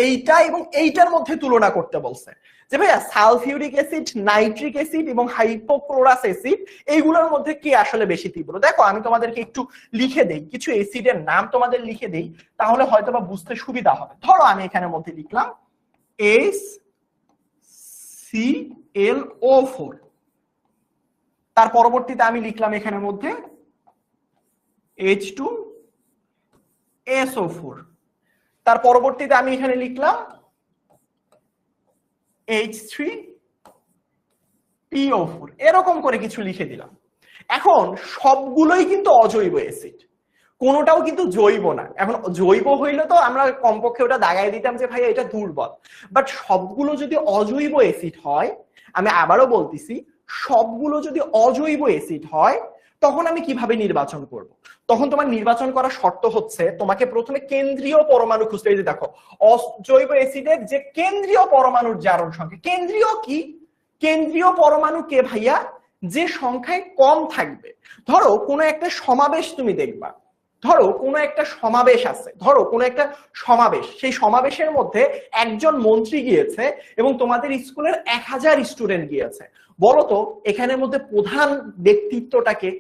এইটা এবং এইটার মধ্যে তুলনা করতে বলছে, যে ভাইয়া সালফিউরিক অ্যাসিড, নাইট্রিক অ্যাসিড এবং হাইপোক্লোরাস অ্যাসিড এইগুলোর মধ্যে কি আসলে বেশি তীব্র। দেখো আমি তোমাদেরকে একটু লিখে দেই, কিছু অ্যাসিডের নাম তোমাদের লিখে দেই, তাহলে হয়তোবা বুঝতে সুবিধা হবে। ধরো আমি এখানের মধ্যে লিখলাম HClO4, তার পরবর্তীতে আমি লিখলাম এখানের মধ্যে H2SO4, তার পরবর্তীতে আমি এখানে লিখলাম H3PO4, এরকম করে কিছু লিখে দিলাম। এখন সবগুলোই কিন্তু অজৈব অ্যাসিড, কোনোটাও কিন্তু জৈব না। এখন জৈব হইলে তো আমরা কমপক্ষে ওটা দাগাই দিতাম যে ভাই এটা দুর্বল, বাট সবগুলো যদি অজৈব অ্যাসিড হয়, আমি আবারও বলতেছি সবগুলো যদি অজৈব অ্যাসিড হয়, তখন আমি কিভাবে নির্বাচন করব? তখন তোমার নির্বাচন করার শর্ত হচ্ছে তোমাকে প্রথমে কেন্দ্রীয় পরমাণু খুঁজতে হবে। দেখো অজৈব অ্যাসিডের যে কেন্দ্রীয় পরমাণুর জারণ সংখ্যা, কেন্দ্রীয় কি, কেন্দ্রীয় পরমাণু কে ভাইয়া, যে সংখ্যায় কম থাকবে। ধরো কোনো একটা সমাবেশ তুমি দেখবা, ধরো কোনো একটা সমাবেশ আছে, ধরো কোনো একটা সমাবেশ, সেই সমাবেশের মধ্যে একজন মন্ত্রী গিয়েছে এবং তোমাদের স্কুলের 1000 স্টুডেন্ট গিয়েছে। বলো তো এখানের মধ্যে প্রধান ব্যক্তিত্বটাকে,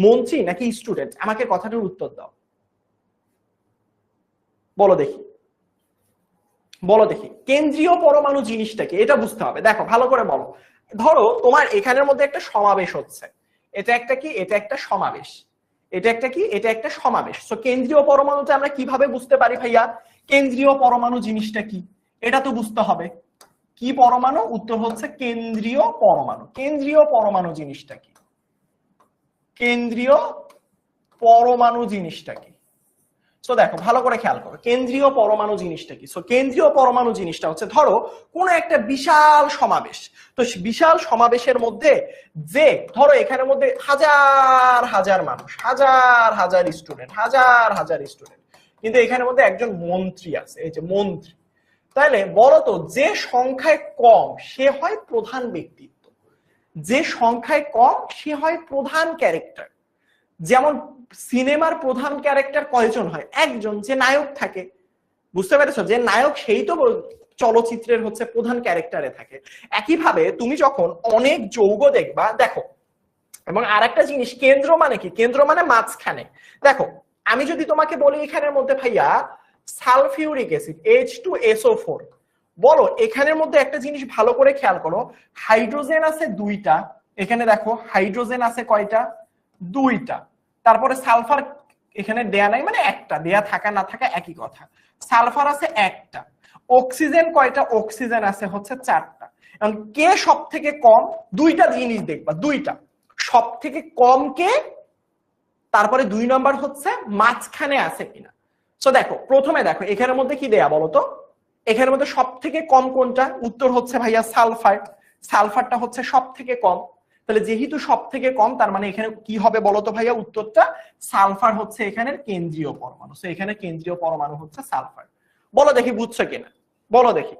মন্ত্রী নাকি স্টুডেন্ট? আমাকে কথাটার উত্তর দাও, বলো দেখি, বলো দেখি। কেন্দ্রীয় পরমাণু জিনিসটাকে, এটা বুঝতে হবে। দেখো ভালো করে বলো, ধরো তোমার এখানের মধ্যে একটা সমাবেশ হচ্ছে, এটা একটা কি, এটা একটা সমাবেশ, এটা একটা কি, এটা একটা সমাবেশ। তো কেন্দ্রীয় পরমাণুটা আমরা কিভাবে বুঝতে পারি ভাইয়া? কেন্দ্রীয় পরমাণু জিনিসটা কি এটা তো বুঝতে হবে। কি পরমাণু? উত্তর হচ্ছে কেন্দ্রীয় পরমাণু। কেন্দ্রীয় পরমাণু জিনিসটা কি? কেন্দ্রীয় পরমাণু জিনিসটা কি? সো দেখো ভালো করে খেয়াল করো, কেন্দ্রীয় পরমাণু জিনিসটা কি। সো কেন্দ্রীয় পরমাণু জিনিসটা হচ্ছে, ধরো কোন একটা বিশাল সমাবেশ, তো বিশাল সমাবেশের মধ্যে যে, ধরো এখানের মধ্যে হাজার হাজার মানুষ, হাজার হাজার স্টুডেন্ট, হাজার হাজার স্টুডেন্ট, কিন্তু এখানের মধ্যে একজন মন্ত্রী আছে, এই যে মন্ত্রী। তাহলে বলো তো যে সংখ্যায় কম সে হয় প্রধান ব্যক্তিত্ব, যে সংখ্যায় কম সে হয় প্রধান ক্যারেক্টার। যেমন সিনেমার প্রধান ক্যারেক্টার কয়জন হয়? একজন, যে নায়ক থাকে। বুঝতে পেরেছো? যে নায়ক সেই তো চলচ্চিত্রের হচ্ছে প্রধান ক্যারেক্টারে থাকে। একইভাবে তুমি যখন অনেক যৌগ দেখবা, দেখো, এবং আরেকটা জিনিস, কেন্দ্র মানে কি? কেন্দ্র মানে মাঝখানে। দেখো আমি যদি তোমাকে বলি এখানের মধ্যে ভাইয়া সালফিউরিক অ্যাসিড H2SO4, বলো এখানের মধ্যে একটা জিনিস ভালো করে খেয়াল করো, হাইড্রোজেন আছে 2টা, এখানে দেখো হাইড্রোজেন আছে কয়টা? 2টা। তারপরে সালফার এখানে দেয়া নাই, মানে একটা, দেয়া থাকা না থাকা একই কথা। সালফার আছে একটা। অক্সিজেন কয়টা? অক্সিজেন আছে হচ্ছে 4টা। এখন কে সব থেকে কম? 2টা জিনিস দেখবা, 2টা সব থেকে কম কে, তারপরে 2 নাম্বার হচ্ছে মাঝখানে আছে কিনা। সো দেখো প্রথমে দেখো এখানের মধ্যে কি দেয়া বলো তো, এখানের মধ্যে সব থেকে কম কোনটা? উত্তর হচ্ছে ভাইয়া সালফার। সালফারটা হচ্ছে সব থেকে কম। তাহলে যেহেতু সব থেকে কম, তার মানে এখানে কি হবে বলতো ভাইয়া? উত্তরটা সালফার হচ্ছে এখানের কেন্দ্রীয় পরমাণু। সো এখানে কেন্দ্রীয় পরমাণু হচ্ছে সালফার। বলো দেখি বুঝছো কিনা, বলো দেখি,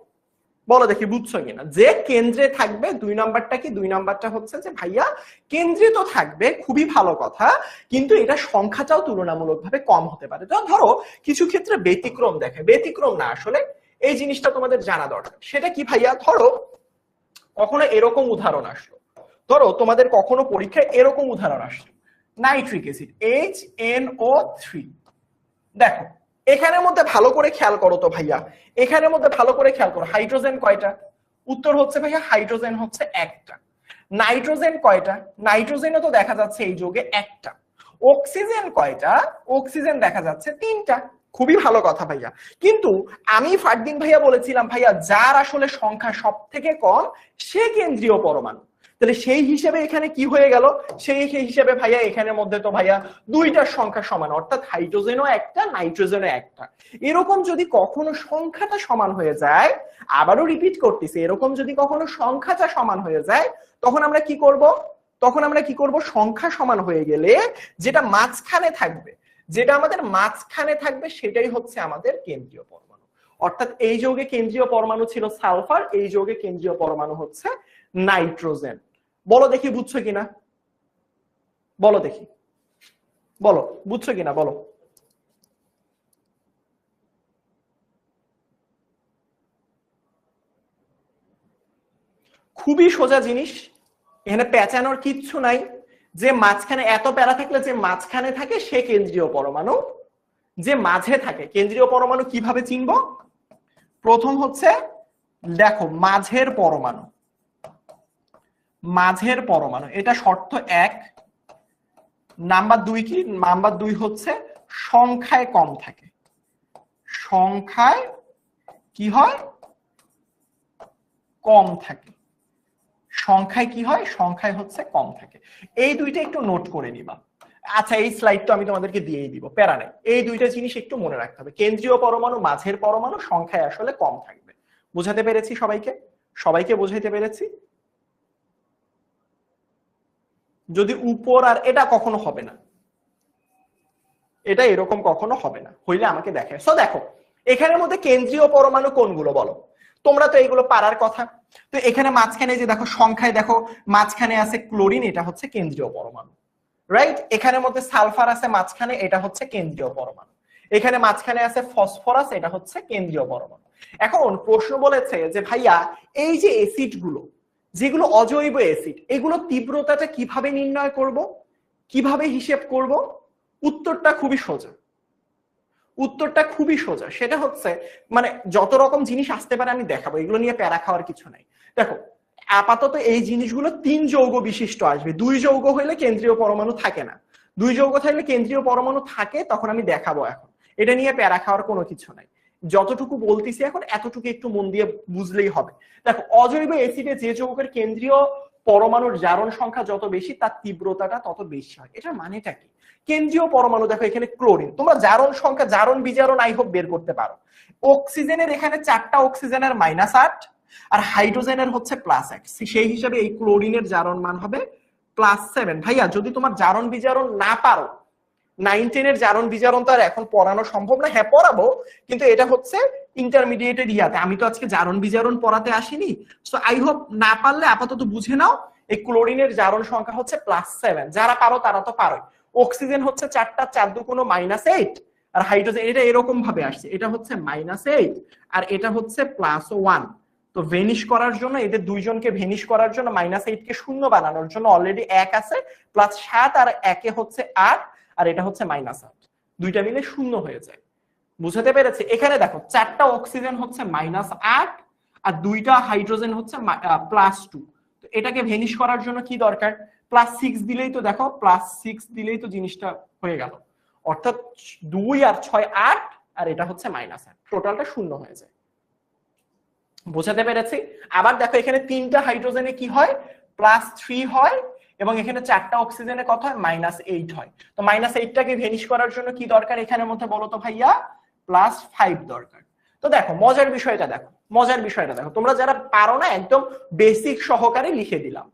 বলো দেখি বুঝছো কিনা। যে কেন্দ্রে থাকবে, 2 নাম্বারটা কি? 2 নাম্বারটা হচ্ছে যে ভাইয়া কেন্দ্রে তো থাকবে, খুবই ভালো কথা, কিন্তু এটা সংখ্যাটাও তুলনামূলকভাবে কম হতে পারে। ধরো কিছু ক্ষেত্রে ব্যতিক্রম দেখে, ব্যতিক্রম না, আসলে এই জিনিসটা তোমাদের জানা দরকার। সেটা কি ভাইয়া? ধরো কখনো এরকম উদাহরণ আসলো, ধরো তোমাদের কখনো পরীক্ষায় এরকম উদাহরণ আসলো, নাইট্রিক অ্যাসিড HNO3। দেখো এখানের মধ্যে ভালো করে খেয়াল করো তো ভাইয়া, এখানের মধ্যে ভালো করে খেয়াল করো, হাইড্রোজেন কয়টা? উত্তর হচ্ছে ভাইয়া হাইড্রোজেন হচ্ছে একটা। নাইট্রোজেন কয়টা? নাইট্রোজেনও তো দেখা যাচ্ছে এই যোগে একটা। অক্সিজেন কয়টা? অক্সিজেন দেখা যাচ্ছে 3টা। খুবই ভালো কথা ভাইয়া। কিন্তু আমি ফারদিন ভাইয়া বলেছিলাম ভাইয়া যার আসলে সংখ্যা সব থেকে কম সে কেন্দ্রীয় পরমাণু। তাহলে সেই হিসেবে এখানে কি হয়ে গেল? সেই হিসেবে ভাইয়া এখানের মধ্যে তো ভাইয়া দুইটার সংখ্যা সমান, অর্থাৎ হাইড্রোজেনও একটা নাইট্রোজেনও একটা। এরকম যদি কখনো সংখ্যাটা সমান হয়ে যায়, আবারও রিপিট করতেছি, এরকম যদি কখনো সংখ্যাটা সমান হয়ে যায় তখন আমরা কি করব? তখন আমরা কি করব? সংখ্যা সমান হয়ে গেলে যেটা মাঝখানে থাকবে, যেটা আমাদের মাঝখানে থাকবে সেটাই হচ্ছে আমাদের কেন্দ্রীয় পরমাণু। অর্থাৎ এই যৌগে কেন্দ্রীয় পরমাণু ছিল সালফার, এই যৌগে কেন্দ্রীয় পরমাণু হচ্ছে নাইট্রোজেন। বলো দেখি বুঝছো কিনা, বলো দেখি, বলো বুঝছো কিনা বলো। খুবই সোজা জিনিস, এখানে পেঁচানোর কিচ্ছু নাই। যে মাঝখানে এত প্যারা থাকলে যে মাঝখানে থাকে সে কেন্দ্রীয় পরমাণু, যে মাঝে থাকে। কেন্দ্রীয় পরমাণু কিভাবে চিনব? প্রথম হচ্ছে দেখো মাঝের পরমাণু, মাঝের পরমাণু এটা শর্ত 1। নাম্বার 2 কি? নাম্বার 2 হচ্ছে সংখ্যায় কম থাকে। সংখ্যায় কি হয়? কম থাকে। সংখ্যায় কি হয়? সংখ্যায় হচ্ছে কম থাকে। এই দুইটা একটু নোট করে নিবা। আচ্ছা এই স্লাইড তো আমি তোমাদেরকে দিয়েই দিব, প্যারা নাই। এই দুইটা জিনিস একটু মনে রাখতে হবে, কেন্দ্রীয় পরমাণু, মাঝের পরমাণু সংখ্যায় আসলে কম থাকবে। বুঝাতে পেরেছি সবাইকে? সবাইকে বোঝাইতে পেরেছি? যদি উপর আর এটা কখনো হবে না, এটা এরকম কখনো হবে না, হইলে আমাকে দেখে। সো দেখো এখানের মধ্যে কেন্দ্রীয় পরমাণু কোনগুলো বলো? তোমরা তো এইগুলো পারার কথা। তো এখানে মাঝখানে যে দেখো সংখ্যায় দেখো মাঝখানে আছে ক্লোরিন, এটা হচ্ছে কেন্দ্রীয় পরমাণু, রাইট? এখানের মধ্যে সালফার আছে মাঝখানে, এটা হচ্ছে কেন্দ্রীয় পরমাণু। এখানে মাঝখানে আছে ফসফরাস, এটা হচ্ছে কেন্দ্রীয় পরমাণু। এখন প্রশ্ন বলেছে যে ভাইয়া এই যে অ্যাসিড গুলো, যেগুলো অজৈব অ্যাসিড, এগুলো তীব্রতাটা কিভাবে নির্ণয় করব, কিভাবে হিসেব করব? উত্তরটা খুবই সোজা, উত্তরটা খুবই সোজা। সেটা হচ্ছে মানে যত রকম জিনিস আসতে পারে আমি দেখাবো, এগুলো নিয়ে প্যারা খাওয়ার কিছু নাই। দেখো আপাতত এই জিনিসগুলো 3 যৌগ বিশিষ্ট আসবে। 2 যৌগ হইলে কেন্দ্রীয় পরমাণু থাকে না, 2 যৌগ থাকলে কেন্দ্রীয় পরমাণু থাকে, তখন আমি দেখাবো। এখন এটা নিয়ে প্যারা খাওয়ার কোনো কিছু নাই, যতটুকু বলতেছি এখন এতটুকু একটু মন দিয়ে বুঝলেই হবে। দেখো অজৈব অ্যাসিডে যে যৌগের কেন্দ্রীয় পরমাণুর জারণ সংখ্যা যত বেশি তার তীব্রতাটা তত বেশি হয়। এটার মানেটা কি? কেন্দ্রীয় পরমাণু দেখো এখানে ক্লোরিন, তোমরা জারণ সংখ্যা, জারণ বিজারণ আই হোপ বের করতে পারো। অক্সিজেনের এখানে 4টা অক্সিজেনের -8 আর হাইড্রোজেনের হচ্ছে +1, সেই হিসাবে এই ক্লোরিনের জারণ মান হবে +7। ভাইয়া যদি তোমার জারণ বিজারণ না পারো, 9-10 এর জারণ বিজারণ তো আর এখন পড়ানো সম্ভব না, হ্যাঁ পড়াবো, কিন্তু এটা হচ্ছে ইন্টারমিডিয়েটের ইয়াতে, আমি তো আজকে জারণ বিজারণ পড়াতে আসিনি। সো আই হোপ না পারলে আপাতত বুঝে নাও এই ক্লোরিনের জারণ সংখ্যা হচ্ছে +7। যারা পারো তারা তো পারো। অক্সিজেন হচ্ছে 4টা, 4 × 2 = -8, আর হাইড্রোজেন এটা এরকম ভাবে আসছে, এটা হচ্ছে -8 আর এটা হচ্ছে +1। তো ভেনিশ করার জন্য, এদের দুইজনকে ভেনিশ করার জন্য, -8 কে 0 বানানোর জন্য অলরেডি 1 আছে, +7 আর 1 এ হচ্ছে 8, আর এটা হচ্ছে -8, দুইটা মিলে 0 হয়ে যায়। বুঝাতে পেরেছি? এখানে দেখো 4টা অক্সিজেন হচ্ছে -8 আর 2টা হাইড্রোজেন হচ্ছে +2। তো এটাকে ভেনিশ করার জন্য কি দরকার? +6 দিলেই তো, দেখো +6 দিলেই তো জিনিসটা হয়ে গেল। অর্থাৎ 2 আর 6 8, আর এটা হচ্ছে -8, টোটালটা 0 হয়ে যায়। বোঝাতে পেরেছি? আবার দেখো এখানে 3টা হাইড্রোজেনে কি হয়? +3 হয়, এবং এখানে 4টা অক্সিজেনে কত হয়? -8 হয়। তো -8টাকে ভেনিশ করার জন্য কি দরকার এখানের মধ্যে বলো তো ভাইয়া? +5 দরকার। তো দেখো মজার বিষয়টা দেখো, মজার বিষয়টা দেখো, তোমরা যারা পারো না একদম বেসিক সহকারে লিখে দিলাম।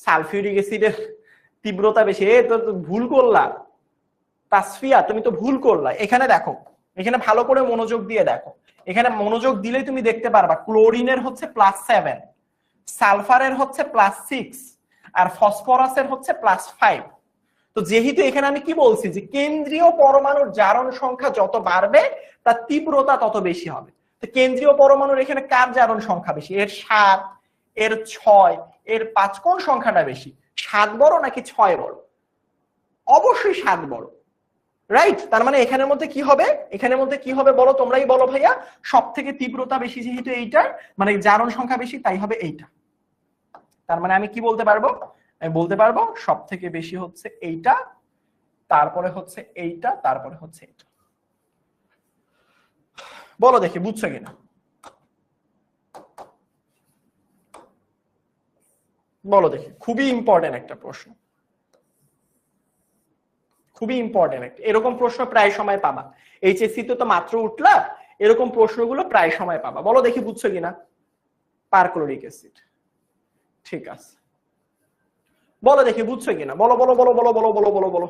সালফিউরিক অ্যাসিডের তীব্রতা বেশি, এ তো ভুল করলা তাসফিয়া, তুমি তো ভুল করলা। এখানে দেখো, এখানে ভালো করে মনোযোগ দিয়ে দেখো, এখানে মনোযোগ দিলেই তুমি দেখতে পারবা ক্লোরিনের হচ্ছে +7, সালফারের হচ্ছে +6 আর ফসফরাসের হচ্ছে +5। তো যেহেতু এখানে আমি কি বলছি যে কেন্দ্রীয় পরমাণুর জারণ সংখ্যা যত বাড়বে তার তীব্রতা তত বেশি হবে। তো কেন্দ্রীয় পরমাণুর এখানে কার জারণ সংখ্যা বেশি? এর 7, এর 6, এর 5, কোন সংখ্যাটা বেশি? 7 বড় নাকি 6 বড়? অবশ্যই 7 বড়, রাইট? তার মানে এখানের মধ্যে কি হবে? এখানের মধ্যে কি হবে বলো, তোমরাই বলো ভাইয়া। সব থেকে তীব্রতা বেশি যেহেতু এইটার, মানে জারণ সংখ্যা বেশি, তাই হবে এইটা। তার মানে আমি কি বলতে পারবো? আমি বলতে পারবো সব থেকে বেশি হচ্ছে এইটা, তারপরে হচ্ছে এইটা, তারপরে হচ্ছে এটা। বলো দেখি বুঝছো কিনা, বলো দেখি। খুবই ইম্পর্টেন্ট একটা প্রশ্ন, খুবই ইম্পর্টেন্ট একটা, এরকম প্রশ্ন প্রায় সময় পাবা। এইচএসসি তো মাত্র উঠলা, এরকম প্রশ্নগুলো প্রায় সময় পাবা। বলো দেখি বুঝছো কিনা। পারক্লোরিক অ্যাসিড, ঠিক আছে। বলো দেখি বুঝছো কিনা, বলো বলো বলো বলো বলো বলো বলো বলো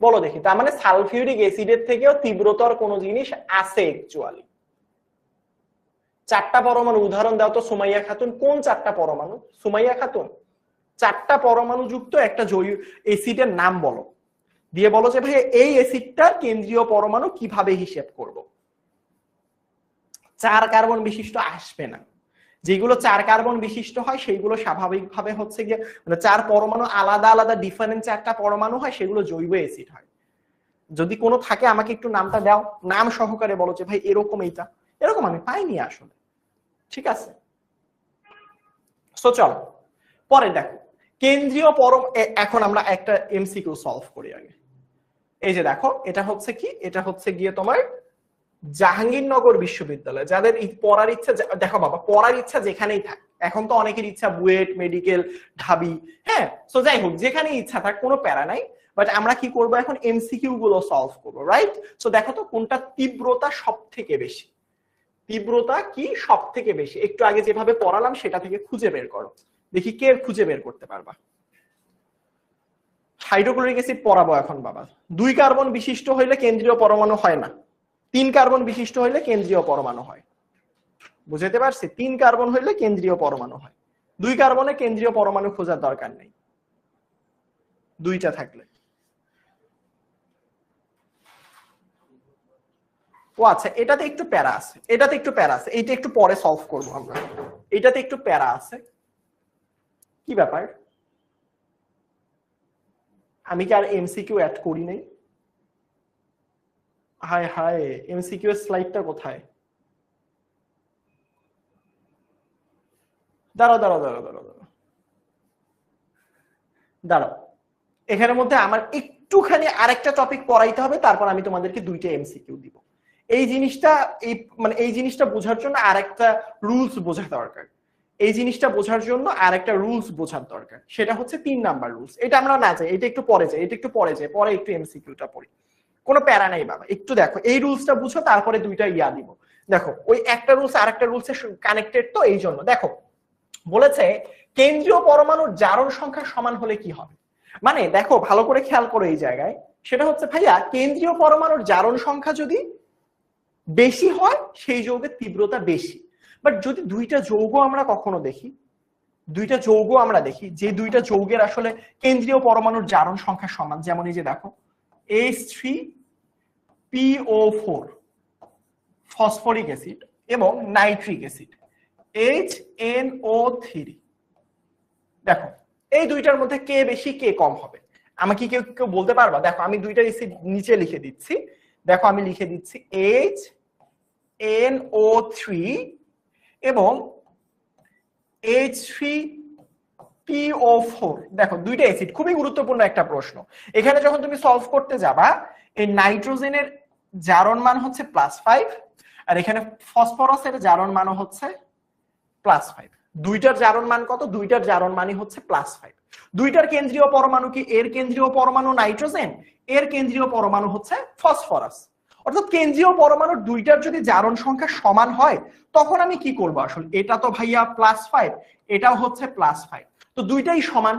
বলো দেখি। তার মানে সালফিউরিক অ্যাসিডের থেকেও তীব্রতর কোন জিনিস আছে অ্যাকচুয়ালি? চারটা পরমাণু উদাহরণ দাও তো সুমাইয়া খাতুন। কোন চারটা পরমাণু সুমাইয়া খাতুন? চারটা পরমাণু যুক্ত একটা জৈব অ্যাসিডের নাম বলো, দিয়ে বলো যে ভাই এই অ্যাসিডটার কেন্দ্রীয় পরমাণু কিভাবে হিসেব করব। 4 কার্বন বিশিষ্ট আসবে না। যেগুলো 4 কার্বন বিশিষ্ট হয় সেইগুলো স্বাভাবিকভাবে হচ্ছে গিয়ে মানে 4 পরমাণু আলাদা আলাদা ডিফারেন্ট 4টা পরমাণু হয়, সেগুলো জৈব অ্যাসিড হয়। যদি কোনো থাকে আমাকে একটু নামটা দাও, নাম সহকারে বলো যে ভাই এরকম এইটা, এরকম আমি পাইনি আসলে। ঠিক আছে, সো চলো পরে দেখো কেন্দ্রীয় এখন আমরা একটা এমসিকিউ সলভ করি আগে। এই যে দেখো এটা হচ্ছে কি, এটা হচ্ছে গিয়ে তোমার জাহাঙ্গীরনগর বিশ্ববিদ্যালয়। যাদের পড়ার ইচ্ছা, দেখো বাবা পড়ার ইচ্ছা যেখানেই থাক, এখন তো অনেকের ইচ্ছা বুয়েট, মেডিকেল, ঢাবি, হ্যাঁ, সো যাই হোক যেখানেই ইচ্ছা থাক কোনো প্যারা নাই, বাট আমরা কি করব এখন এমসিকিউ গুলো সলভ করবো, রাইট? সো দেখো তো কোনটা তীব্রতা সব থেকে বেশি, তীব্রতা কি সব থেকে বেশি, একটু আগে যেভাবে পড়ালাম সেটা থেকে খুঁজে বের করো, দেখি কে খুঁজে বের করতে পারবা। হাইড্রোক্লোরিক অ্যাসিড পড়াবো এখন বাবা। 2 কার্বন বিশিষ্ট হইলে কেন্দ্রীয় পরমাণু হয় না, 3 কার্বন বিশিষ্ট হইলে কেন্দ্রীয় পরমাণু হয়। বুঝতে পারছি? 3 কার্বন হইলে কেন্দ্রীয় পরমাণু হয়, 2 কার্বনে কেন্দ্রীয় পরমাণু খোঁজার দরকার নেই, 2টা থাকলে। ও আচ্ছা, এটাতে একটু প্যারা আছে, এটাতে একটু প্যারা আছে, এইটা একটু পরে সলভ করবো আমরা। এটাতে একটু প্যারা আছে, কি ব্যাপার? আমি কি আর এমসিকিউ অ্যাড করি নাই? হায় হায়, এমসিকিউ এর স্লাইডটা কোথায়? দাঁড়াও দাঁড়াও দাঁড়াও দাঁড়াও দাঁড়াও দাঁড়াও, এখানের মধ্যে আমার একটুখানি আরেকটা টপিক পড়াইতে হবে, তারপর আমি তোমাদেরকে 2টা এমসিকিউ দিব। এই জিনিসটা এই জিনিসটা বোঝার জন্য আরেকটা রুলস বোঝা দরকার, এই জিনিসটা বোঝার জন্য আরেকটা রুলস বোঝার দরকার, সেটা হচ্ছে 3 নাম্বার রুলস। এটা আমরা না যাই, এটা একটু পরে যাই, এটা একটু পরে যাই, পরে একটু এমসিকিউটা পড়ি, কোনো প্যারা নাই বাবা। একটু দেখো এই রুলসটা বুঝো, তারপরে 2টা ইয়া দিব। দেখো ওই একটা রুলস আরেকটা রুলসে কানেক্টেড, তো এই জন্য দেখো বলেছে কেন্দ্রীয় পরমাণুর জারণ সংখ্যা সমান হলে কি হবে। মানে দেখো ভালো করে খেয়াল করো এই জায়গায়, সেটা হচ্ছে ভাইয়া কেন্দ্রীয় পরমাণুর জারণ সংখ্যা যদি বেশি হয় সেই যৌগের তীব্রতা বেশি। বাট যদি 2টা যৌগ আমরা কখনো দেখি, 2টা যৌগ আমরা দেখি যে 2টা যৌগের আসলে কেন্দ্রীয় পরমাণুর জারণ সংখ্যা সমান, যেমন এই যে দেখো H3PO4 ফসফরিক অ্যাসিড এবং নাইট্রিক অ্যাসিড HNO3, দেখো এই 2টার মধ্যে কে বেশি কে কম হবে? আমাকে কেউ কেউ বলতে পারবা? দেখো আমি 2টা অ্যাসিড নিচে লিখে দিচ্ছি, দেখো আমি লিখে দিচ্ছি HNO3 এবং H3PO4। দেখো 2টা অ্যাসিড, খুবই গুরুত্বপূর্ণ একটা প্রশ্ন। এখানে যখন তুমি সলভ করতে যাবা, এই নাইট্রোজেনের জারণ মান হচ্ছে +5 আর এখানে ফসফরাসের জারণ মান হচ্ছে +5। 2টার জারণ মান কত? 2টার জারণ মানই হচ্ছে +5। 2টার কেন্দ্রীয় পরমাণু কি? এর কেন্দ্রীয় পরমাণু নাইট্রোজেন, এর কেন্দ্রীয় পরমাণু হচ্ছে ফসফরাস। অর্থাৎ কেন্দ্রীয় পরমাণুর 2টার যদি জারণ সংখ্যা সমান হয় তখন আমি কি করব আসলে? এটা তো ভাইয়া +5, এটাও হচ্ছে +5, তো 2টাই সমান।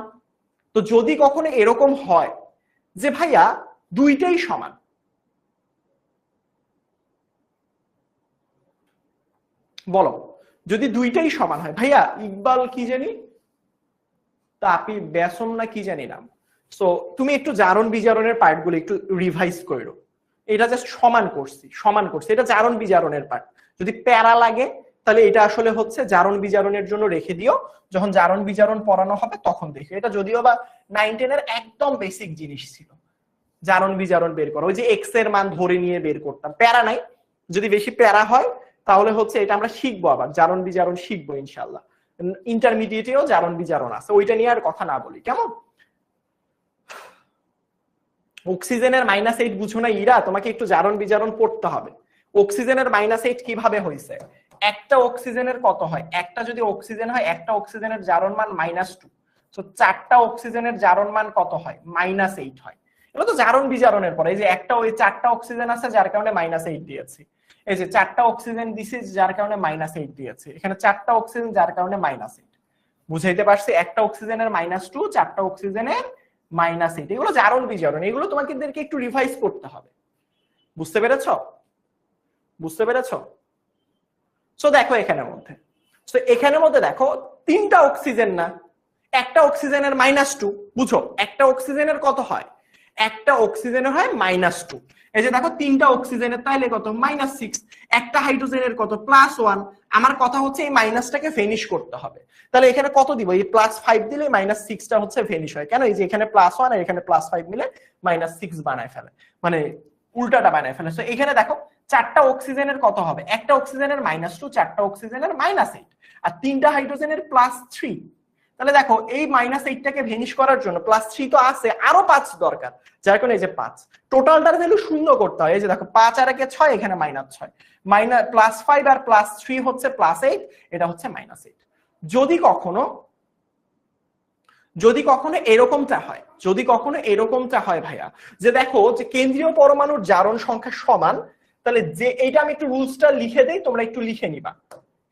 তো যদি কখনো এরকম হয় যে ভাইয়া 2টাই সমান, বলো যদি 2টাই সমান হয়, ভাইয়া ইকবাল কি জানি তাপি বেসন না কি জানি নাম, সো তুমি একটু জারণ বিজারণের পার্ট গুলো একটু রিভাইজ করো। এটা জাস্ট সমান করছি, এটা জারণ বিজারণের পার্ট। যদি প্যারা লাগে তাহলে এটা আসলে হচ্ছে জারণ বিজারণের জন্য রেখে দিও, যখন জারণ বিজারণ পড়ানো হবে তখন দেখো। এটা যদিও বা 9-10 এর একদম বেসিক জিনিস ছিল, জারণ বিজারণ বের করা, ওই যে এক্স এর মান ধরে নিয়ে বের করতাম, প্যারা নাই। যদি বেশি প্যারা হয় তাহলে হচ্ছে এটা আমরা শিখবো, আবার জারণ বিজারণ শিখবো ইনশাল্লাহ। ইন্টারমিডিয়েটেও জারণ বিজারণ আছে, ওইটা নিয়ে আর কথা না বলি, কেমন? অক্সিজেনের -8 বুঝো না ইরা, তোমাকে একটু জারণ বিজারণ পড়তে হবে। অক্সিজেনের -8 কিভাবে হয়েছে? একটা অক্সিজেনের কত হয়, একটা যদি অক্সিজেন হয়, একটা অক্সিজেনের জারণ মান -2, তো 4টা অক্সিজেনের জারণ মান কত হয়? -8 হয়। এগুলো তো জারণ বিজারণের পরে, এই যে একটা ওই 4টা অক্সিজেন আছে যার কারণে -8 দিয়েছি, এই যে 4টা অক্সিজেন দিছি যার কারণে -8 দিয়েছি, এখানে 4টা অক্সিজেন যার কারণে -8। বুঝাইতে পারছি? একটা অক্সিজেনের -2, 4টা অক্সিজেনের -8। এগুলো জারণ বিজারণ, এগুলো তোমাকে একটু রিভাইজ করতে হবে। বুঝতে পেরেছো? বুঝতে পেরেছো? সো দেখো এখানের মধ্যে, সো এখানের মধ্যে দেখো 3টা অক্সিজেন না, একটা অক্সিজেনের -2, বুঝো একটা অক্সিজেনের কত হয়? একটা অক্সিজেনের হয় -2। এই যে দেখো 3টা অক্সিজেনের তাইলে কত? -6। একটা হাইড্রোজেনের কত? +1। আমার কথা হচ্ছে এই মাইনাসটাকে ফিনিশ করতে হবে। তাহলে এখানে কত দিব? এই +5 দিলে -6টা হচ্ছে ফিনিশ হয়। কেন? এই যে এখানে +1 আর এখানে +5 মিলে -6 বানায় ফেলে, মানে উল্টাটা বানায় ফেলে। সো এখানে দেখো 4টা অক্সিজেনের কত হবে? একটা অক্সিজেনের -2, 4টা অক্সিজেনের -8, আর 3টা হাইড্রোজেনের +3। তাহলে দেখো এই -8টাকে ভেনিশ করার জন্য +3 তো আছে, আরো 5 দরকার, যার কারণে এই যে 5 টোটালটার ভ্যালু শূন্য করতে হয়। এই যে দেখো 5 আর 1 6, এখানে -6, +5 আর +3 হচ্ছে +8, এটা হচ্ছে -8। যদি কখনো এরকমটা হয়, যদি কখনো এরকমটা হয় ভাইয়া, যে দেখো যে কেন্দ্রীয় পরমাণুর জারণ সংখ্যা সমান, তাহলে যে এইটা আমি একটু রুলসটা লিখে দেই, তোমরা একটু লিখে নিবা।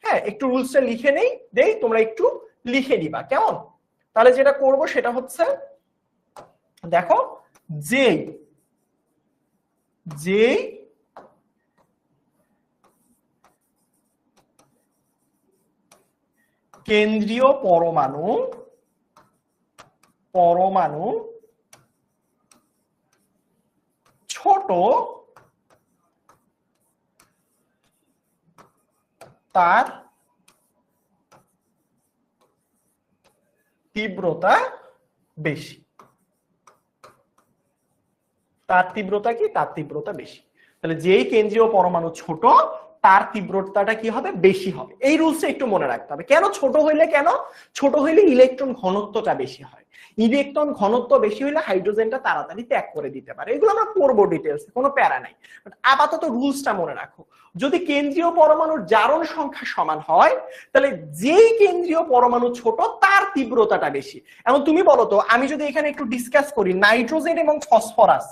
হ্যাঁ, একটু রুলসটা লিখে দেই, তোমরা একটু লিখে নিবা, কেমন? তাহলে যেটা করব সেটা হচ্ছে দেখো, যেই কেন্দ্রীয় পরমাণু ছোট, তার তীব্রতা বেশি। তার তীব্রতা কি? তার তীব্রতা বেশি। তাহলে যেই কেন্দ্রীয় পরমাণু ছোট, তার তীব্রতাটা কি হবে? বেশি হবে। এই রুলসটা একটু মনে রাখতে হবে। কেন ছোট হইলে? কেন ছোট হইলে? ইলেকট্রন ঘনত্বটা বেশি হয়। ইলেকট্রন ঘনত্ব বেশি হইলে হাইড্রোজেনটা তাড়াতাড়ি ত্যাগ করে দিতে পারে। এগুলো আমরা পড়বো ডিটেইলসে, কোনো প্যারা নাই। আপাতত রুলসটা মনে রাখো। যদি কেন্দ্রীয় পরমাণুর জারণ সংখ্যা সমান হয়, তাহলে যেই কেন্দ্রীয় পরমাণু ছোট তার তীব্রতাটা বেশি। এখন তুমি বলো তো, আমি যদি এখানে একটু ডিসকাস করি নাইট্রোজেন এবং ফসফরাস,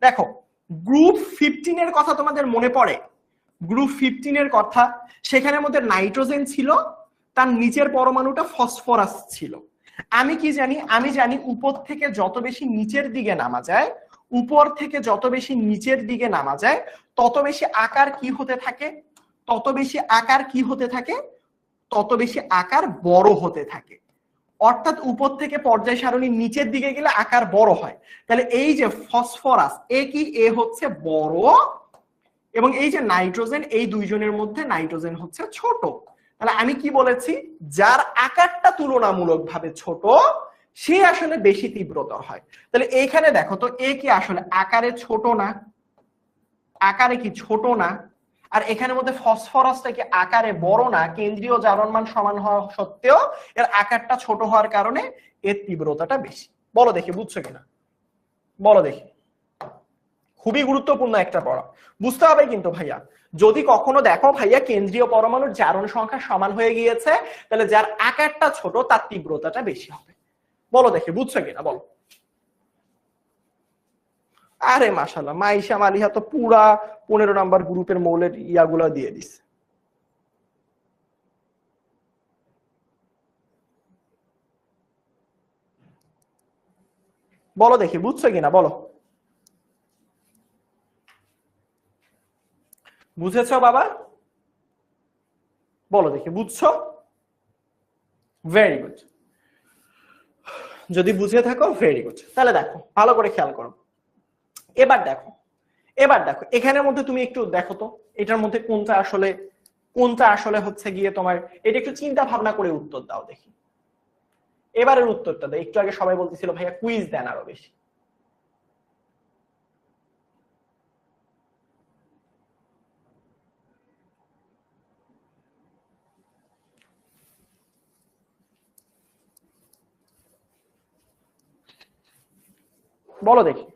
দেখো গ্রুপ 15 এর কথা তোমাদের মনে পড়ে? গ্রুপ 15 এর কথা, সেখানের মধ্যে নাইট্রোজেন ছিল, তার নিচের পরমাণুটা ফসফরাস ছিল। আমি কি জানি? আমি জানি উপর থেকে যত বেশি নিচের দিকে নামা যায়, উপর থেকে যত বেশি নিচের দিকে নামা যায়, তত বেশি আকার কি হতে থাকে? তত বেশি আকার কি হতে থাকে? তত বেশি আকার বড় হতে থাকে। অর্থাৎ উপর থেকে পর্যায় সারণীর নিচের দিকে গেলে আকার বড় হয়। তাহলে এই যে ফসফরাস, এ কি? এ হচ্ছে বড়, এবং এই যে নাইট্রোজেন, এই দুইজনের মধ্যে নাইট্রোজেন হচ্ছে ছোট। তাহলে আমি কি বলেছি? যার আকারটা তুলনামূলকভাবে ছোট, সে আসলে বেশি তীব্রতর হয়। তাহলে এইখানে দেখো তো, এ কি আসলে আকারে ছোট না? আকারে কি ছোট না? আর এখানের মধ্যে ফসফরাসটা কি আকারে বড় না? কেন্দ্রীয় জারণ মান সমান হওয়া সত্ত্বেও এর আকারটা ছোট হওয়ার কারণে এর তীব্রতাটা বেশি। বলো দেখি বুঝছো কিনা, বলো দেখি। খুবই গুরুত্বপূর্ণ একটা পড়া, বুঝতে হবে কিন্তু ভাইয়া। যদি কখনো দেখো ভাইয়া কেন্দ্রীয় পরমাণুর জারণ সংখ্যা সমান হয়ে গিয়েছে, তাহলে যার আকারটা ছোট তার তীব্রতাটা বেশি হবে। বলো দেখি বুঝছো কিনা, বলো। আরে মাশাআল্লাহ, মাইশা মালিহা তো পুরা 15 নাম্বার গ্রুপের মৌলের ইয়াগুলা দিয়ে দিছে। বলো দেখি বুঝছো কিনা, বলো। বুঝেছো বাবা? বলো দেখি বুঝছো? Very good. যদি বুঝে থাকো ভেরি গুড। তাহলে দেখো ভালো করে খেয়াল করো। এবার দেখো, এখানের মধ্যে তুমি একটু দেখো তো, এটার মধ্যে কোনটা আসলে হচ্ছে গিয়ে তোমার, এটা একটু চিন্তা ভাবনা করে উত্তর দাও দেখি। এবারের উত্তরটা দাও। একটু আগে সবাই বলতেছিল ভাইয়া কুইজ দেন আরো বেশি। বলো দেখি।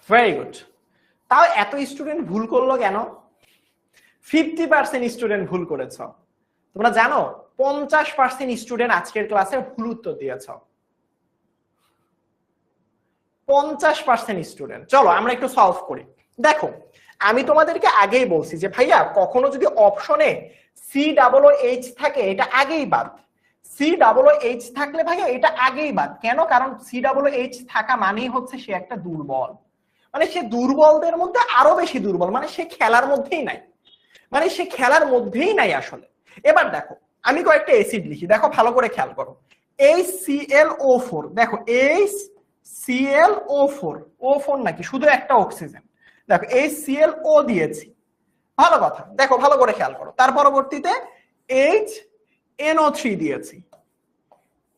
Very good. তাও এত স্টুডেন্ট ভুল করলো কেন? 50% স্টুডেন্ট ভুল করেছ। তোমরা জানো 50% স্টুডেন্ট আজকের ক্লাসে ভুল উত্তর দিয়েছ। 50% স্টুডেন্ট। চলো আমরা একটু সলভ করি। দেখো আমি তোমাদেরকে আগেই বলছি যে ভাইয়া কখনো যদি অপশনে COOH থাকে এটা আগেই বাদ। COOH থাকলে ভাইয়া এটা আগেই বাদ। কেন? কারণ COOH থাকা মানেই হচ্ছে সে একটা দুর্বল, মানে সে দুর্বলদের মধ্যে আরো বেশি দুর্বল, মানে সে খেলার মধ্যেই নাই, মানে সে খেলার মধ্যেই নাই আসলে। এবার দেখো আমি কয়েকটা অ্যাসিড লিখি, দেখো ভালো করে খেয়াল করো। HClO4, দেখো HClO4, O4 নাকি শুধু একটা অক্সিজেন, দেখো HClO দিয়েছি, ভালো কথা। দেখো ভালো করে খেয়াল করো, তার পরবর্তীতে HNO3 দিয়েছি,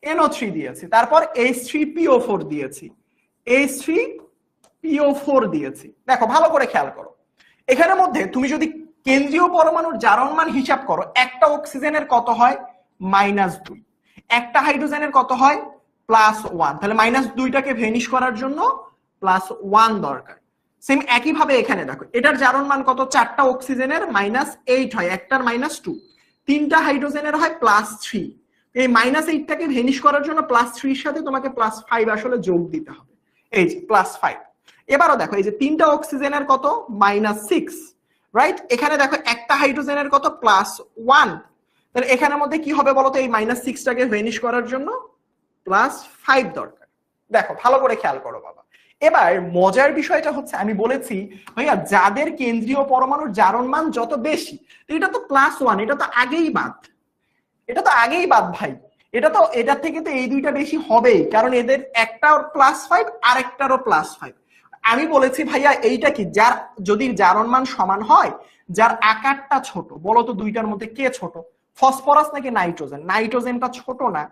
NO3 দিয়েছি, তারপর H3PO4 দিয়েছি, H3PO4 দিয়েছি। দেখো ভালো করে খেয়াল করো, এখানের মধ্যে তুমি যদি কেন্দ্রীয় পরমাণুর জারণ মান হিসাব করো, একটা অক্সিজেনের কত হয় -2, একটা হাইড্রোজেনের কত হয় +1, তাহলে -2টাকে ভেনিশ করার জন্য +1 দরকার। সেম একই ভাবে এখানে দেখো এটার জারণ মান কত, 4টা অক্সিজেনের -8 হয়, একটার -2, 3টা হাইড্রোজেনের হয় +3, এই -8টাকে ভেনিশ করার জন্য +3 এর সাথে তোমাকে +5 আসলে যোগ দিতে হবে, এই যে +5। এবারও দেখো এই যে 3টা অক্সিজেনের কত -6, রাইট? এখানে দেখো একটা হাইড্রোজেনের কত +1, তাহলে এখানের মধ্যে কি হবে বলতো, এই -6টাকে ভেনিশ করার জন্য +5 দরকার। দেখো ভালো করে খেয়াল করো বাবা। এবার মজার বিষয়টা হচ্ছে আমি বলেছি ভাইয়া যাদের কেন্দ্রীয় পরমাণুর জারণ মান যত বেশি, এটা তো +1, এটা তো আগেই বাদ, এটা তো আগেই বাদ ভাই, এটা তো এটার থেকে তো এই দুইটা বেশি হবেই, কারণ এদের একটার +5 আর একটারও +5। আমি বলেছি ভাইয়া এইটা কি, যার যদি জারণ মান সমান হয়, যার আকারটা ছোট, বলো তো দুইটার মধ্যে কে ছোট, ফসফরাস নাকি নাইট্রোজেন? নাইট্রোজেনটা ছোট না,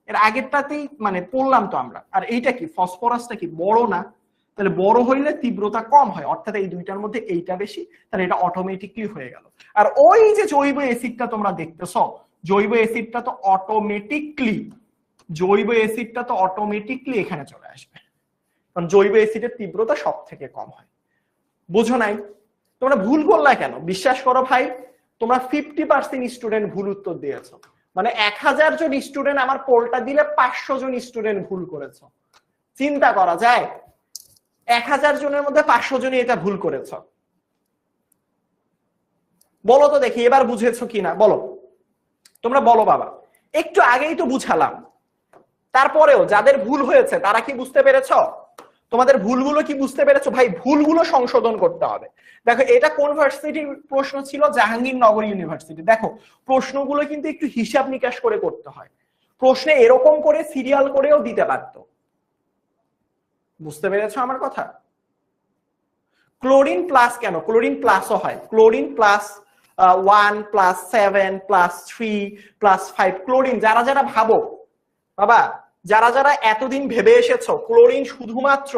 এর আগেরটাতেই মানে পড়লাম তো আমরা। আর এইটা কি, ফসফরাসটা কি বড় না? তাহলে বড় হইলে তীব্রতা কম হয়, অর্থাৎ এই দুইটার মধ্যে এইটা বেশি, তাহলে এটা অটোমেটিকলি হয়ে গেল। আর ওই যে জৈব অ্যাসিডটা তোমরা দেখতেছ, জৈব অ্যাসিডটা তো অটোমেটিকলি এখানে চলে আসবে, কারণ জৈব অ্যাসিডের তীব্রতা সব থেকে কম হয়। বুঝো নাই? তোমরা ভুল করলা কেন? বিশ্বাস করো ভাই, তোমরা 50% স্টুডেন্ট ভুল উত্তর দিয়েছো, মানে 1000 জন স্টুডেন্ট আমার পোলটা দিলে 500 জন স্টুডেন্ট ভুল করেছো। চিন্তা করা যায়, 1000 জনের মধ্যে 500 জনই এটা ভুল করেছো। বলো তো দেখি এবার বুঝেছো কিনা, বলো তোমরা, বলো বাবা। একটু আগেই তো বুঝালাম, তারপরেও যাদের ভুল হয়েছে তারা কি বুঝতে পেরেছো? তোমাদের ভুলগুলো কি বুঝতে পেরেছো? ভাই ভুলগুলো সংশোধন করতে হবে। দেখো এটা কোন ভার্সিটির প্রশ্ন ছিল? জাহাঙ্গীরনগর ইউনিভার্সিটি। দেখো প্রশ্নগুলো কিন্তু একটু হিসাব নিকাশ করে করতে হয়, প্রশ্নে এরকম করে সিরিয়াল করেও দিতে পারতো। বুঝতে পেরেছো আমার কথা? ক্লোরিন প্লাস কেন? ক্লোরিন প্লাসও হয়, ক্লোরিন +1 +7 +3 +5। ক্লোরিন যারা যারা ভাবো বাবা, যারা যারা এতদিন ভেবে এসেছো ক্লোরিন শুধুমাত্র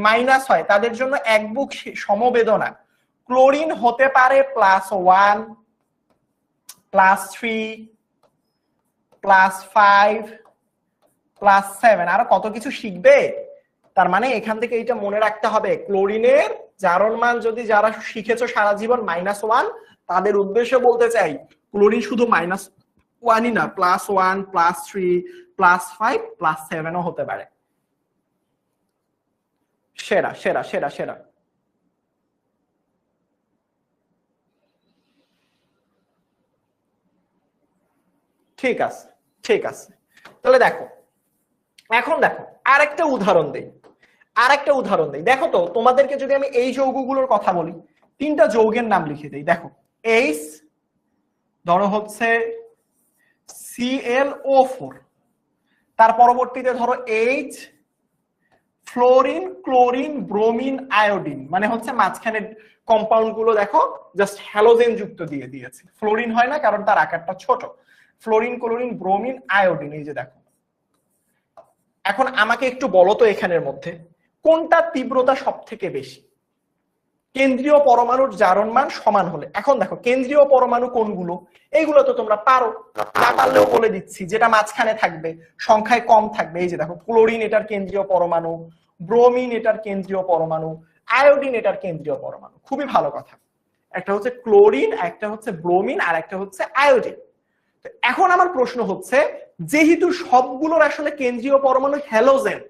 মাইনাস হয়, তাদের জন্য এক বুক সমবেদনা। ক্লোরিন হতে পারে +1 +3 +5 +7, আরো কত কিছু শিখবে। তার মানে এখান থেকে এটা মনে রাখতে হবে, ক্লোরিনের জারণ মান যদি যারা শিখেছো সারা জীবন -1, তাদের উদ্দেশ্যে বলতে চাই ক্লোরিন শুধু -1ই না, +1 +3 +5 +7ও হতে পারে। সেরা সেরা সেরা সেরা। ঠিক আছে ঠিক আছে, তাহলে দেখো এখন দেখো আরেকটা উদাহরণ দেই, দেখো তো তোমাদেরকে যদি আমি এই যৌগগুলোর কথা বলি, 3টা যৌগের নাম লিখে দেই। দেখো H, ধরো হচ্ছে ClO4, তার পরবর্তীতে ধরো H, fluorine, chlorine, bromine, iodine, মানে হচ্ছে মাঝখানের কম্পাউন্ড গুলো দেখো জাস্ট হ্যালোজেন যুক্ত দিয়ে দিয়েছে। ফ্লোরিন হয় না কারণ তার আকারটা ছোট। ফ্লোরিন, ক্লোরিন, ব্রোমিন, আয়োডিন, এই যে দেখো। এখন আমাকে একটু বলো তো এখানের মধ্যে কোনটা তীব্রতা সব থেকে বেশি কেন্দ্রীয় পরমাণুর জারণ মান সমান হলে? এখন দেখো কেন্দ্রীয় পরমাণু কোনগুলো, এইগুলো তো তোমরা পারো, না পারলেও বলে দিচ্ছি, যেটা মাঝখানে থাকবে সংখ্যায় কম থাকবে। এই যে দেখো ক্লোরিন এটার কেন্দ্রীয় পরমাণু, ব্রোমিন এটার কেন্দ্রীয় পরমাণু, আয়োডিন এটার কেন্দ্রীয় পরমাণু। খুবই ভালো কথা। একটা হচ্ছে ক্লোরিন, একটা হচ্ছে ব্রোমিন, আর একটা হচ্ছে আয়োডিন। এখন আমার প্রশ্ন হচ্ছে, যেহেতু সবগুলোর আসলে কেন্দ্রীয় পরমাণু হ্যালোজেন,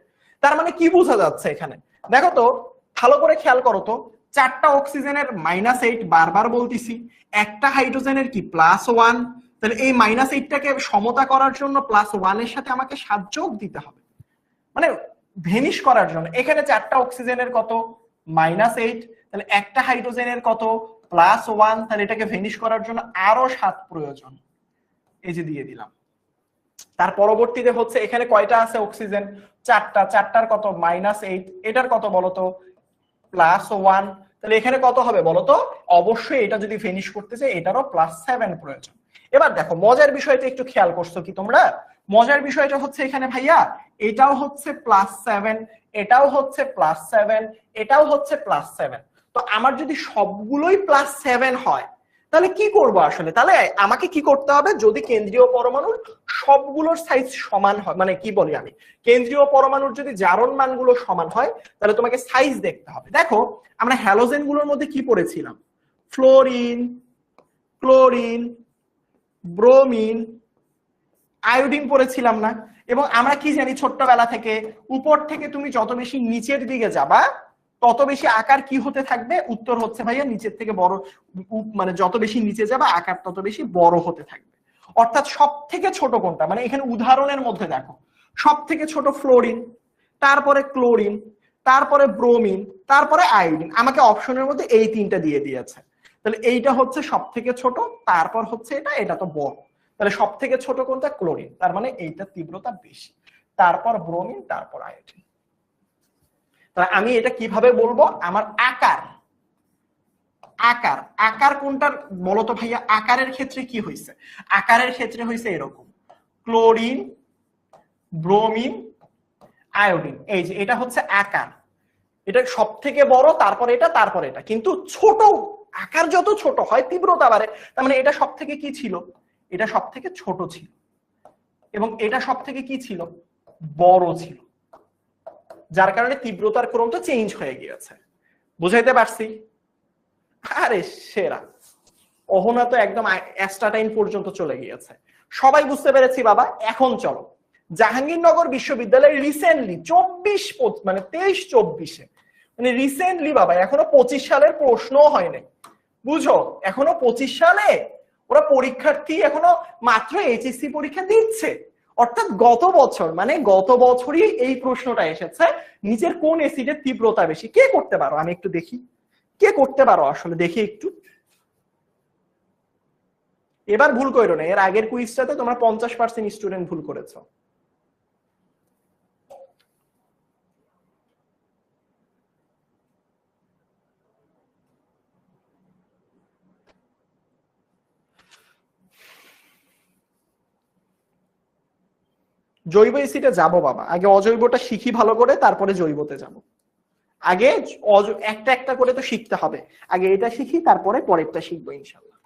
তার মানে কি বোঝা যাচ্ছে এখানে? দেখো তো, ভালো করে খেয়াল করো তো, 4টা অক্সিজেনের -8 বারবার বলতেছি, একটা হাইড্রোজেনের কি +1, তাহলে এই -8টাকে সমতা করার জন্য +1 এর সাথে আমাকে 7 যোগ দিতে হবে, মানে ভেনিশ করার জন্য। এখানে 4টা অক্সিজেনের কত? -8, তাহলে একটা হাইড্রোজেনের কত? +1, তাহলে এটাকে ভেনিশ করার জন্য আরো 7 প্রয়োজন। এই যে দিয়ে দিলাম। তার পরবর্তীতে হচ্ছে এখানে কয়টা আছে অক্সিজেন? 4টা, 4টার কত? -8, এটার কত বলতো? +1, তাহলে এখানে কত হবে বলতো? অবশ্যই এটা যদি ফিনিশ করতে চাই এটারও +7 প্রয়োজন। এবার দেখো মজার বিষয়টা একটু খেয়াল করছো কি তোমরা? মজার বিষয়টা হচ্ছে এখানে ভাইয়া এটাও হচ্ছে +7, এটাও হচ্ছে +7, এটাও হচ্ছে +7। তো আমার যদি সবগুলোই +7 হয় তাহলে কি করব আসলে? তাহলে আমাকে কি করতে হবে? যদি কেন্দ্রীয় পরমাণুর সবগুলোর সাইজ সমান হয়, মানে কি বলি আমি, কেন্দ্রীয় পরমাণুর যদি জারণ মানগুলো সমান হয় তাহলে তোমাকে সাইজ দেখতে হবে। দেখো আমরা হ্যালোজেন গুলোর মধ্যে কি পড়েছিলাম? ফ্লোরিন, ক্লোরিন, ব্রোমিন, আয়োডিন পড়েছিলাম না? এবং আমরা কি জানি ছোট্টবেলা থেকে, উপর থেকে তুমি যত বেশি নিচের দিকে যাবা তত বেশি আকার কি হতে থাকবে? উত্তর হচ্ছে ভাইয়া নিচের থেকে বড়, মানে যত বেশি নিচে যাবা আকার তত বেশি বড় হতে থাকবে। অর্থাৎ সব থেকে ছোট কোনটা? মানে এখানে উদাহরণের মধ্যে দেখো, সব থেকে ছোট ফ্লোরিন, তারপরে ক্লোরিন, তারপরে ব্রোমিন, তারপরে আয়োডিন। আমাকে অপশনের মধ্যে এই 3টা দিয়ে দিয়েছে। তাহলে এইটা হচ্ছে সব থেকে ছোট, তারপর হচ্ছে এটা, এটা তো বড়। তাহলে সব থেকে ছোট কোনটা? ক্লোরিন, তার মানে এইটা তীব্রতা বেশি, তারপর ব্রোমিন, তারপর আয়োডিন। তাহলে আমি এটা কিভাবে বলবো? আমার আকার, আকার, আকার কোনটার বলতো ভাইয়া? আকারের ক্ষেত্রে কি হয়েছে? আকারের ক্ষেত্রে হয়েছে এরকম, ক্লোরিন, ব্রোমিন, আয়োডিন। এই যে এটা হচ্ছে আকার, এটা সব থেকে বড়, তারপর এটা, তারপর এটা। কিন্তু ছোট, আকার যত ছোট হয় তীব্রতা বাড়ে। তার মানে এটা সব থেকে কি ছিল? এটা সব থেকে ছোট ছিল, এবং এটা সব থেকে কি ছিল? বড় ছিল, যার কারণে তীব্রতার ক্রমটা চেঞ্জ হয়ে গিয়েছে। বুঝাইতে পারছি? আরে সেরা, অহনা তো একদম অ্যাস্টাটাইন পর্যন্ত চলে গিয়েছে। সবাই বুঝতে পেরেছি বাবা। এখন চলো, জাহাঙ্গীরনগর বিশ্ববিদ্যালয়ে রিসেন্টলি 23-24, মানে রিসেন্টলি বাবা, এখনো 25 সালের প্রশ্নও হয় নাই, বুঝো? এখনো 25 সালে ওরা পরীক্ষার্থী এখনো মাত্র এইচএসসি পরীক্ষা দিচ্ছে। অর্থাৎ গত বছর, মানে গত বছরই এই প্রশ্নটা এসেছে, নিচের কোন অ্যাসিডের তীব্রতা বেশি? কে করতে পারো? আমি একটু দেখি কে করতে পারো আসলে, দেখি একটু। এবার ভুল করো না, এর আগের কুইজটাতে তোমরা 50% স্টুডেন্ট ভুল করেছো। জৈব অ্যাসিডে যাবো বাবা, আগে অজৈবটা শিখি ভালো করে, তারপরে জৈবতে যাব। আগে একটা একটা করে তো শিখতে হবে, আগে এটা শিখি তারপরে পরেরটা শিখবো ইনশাল্লাহ।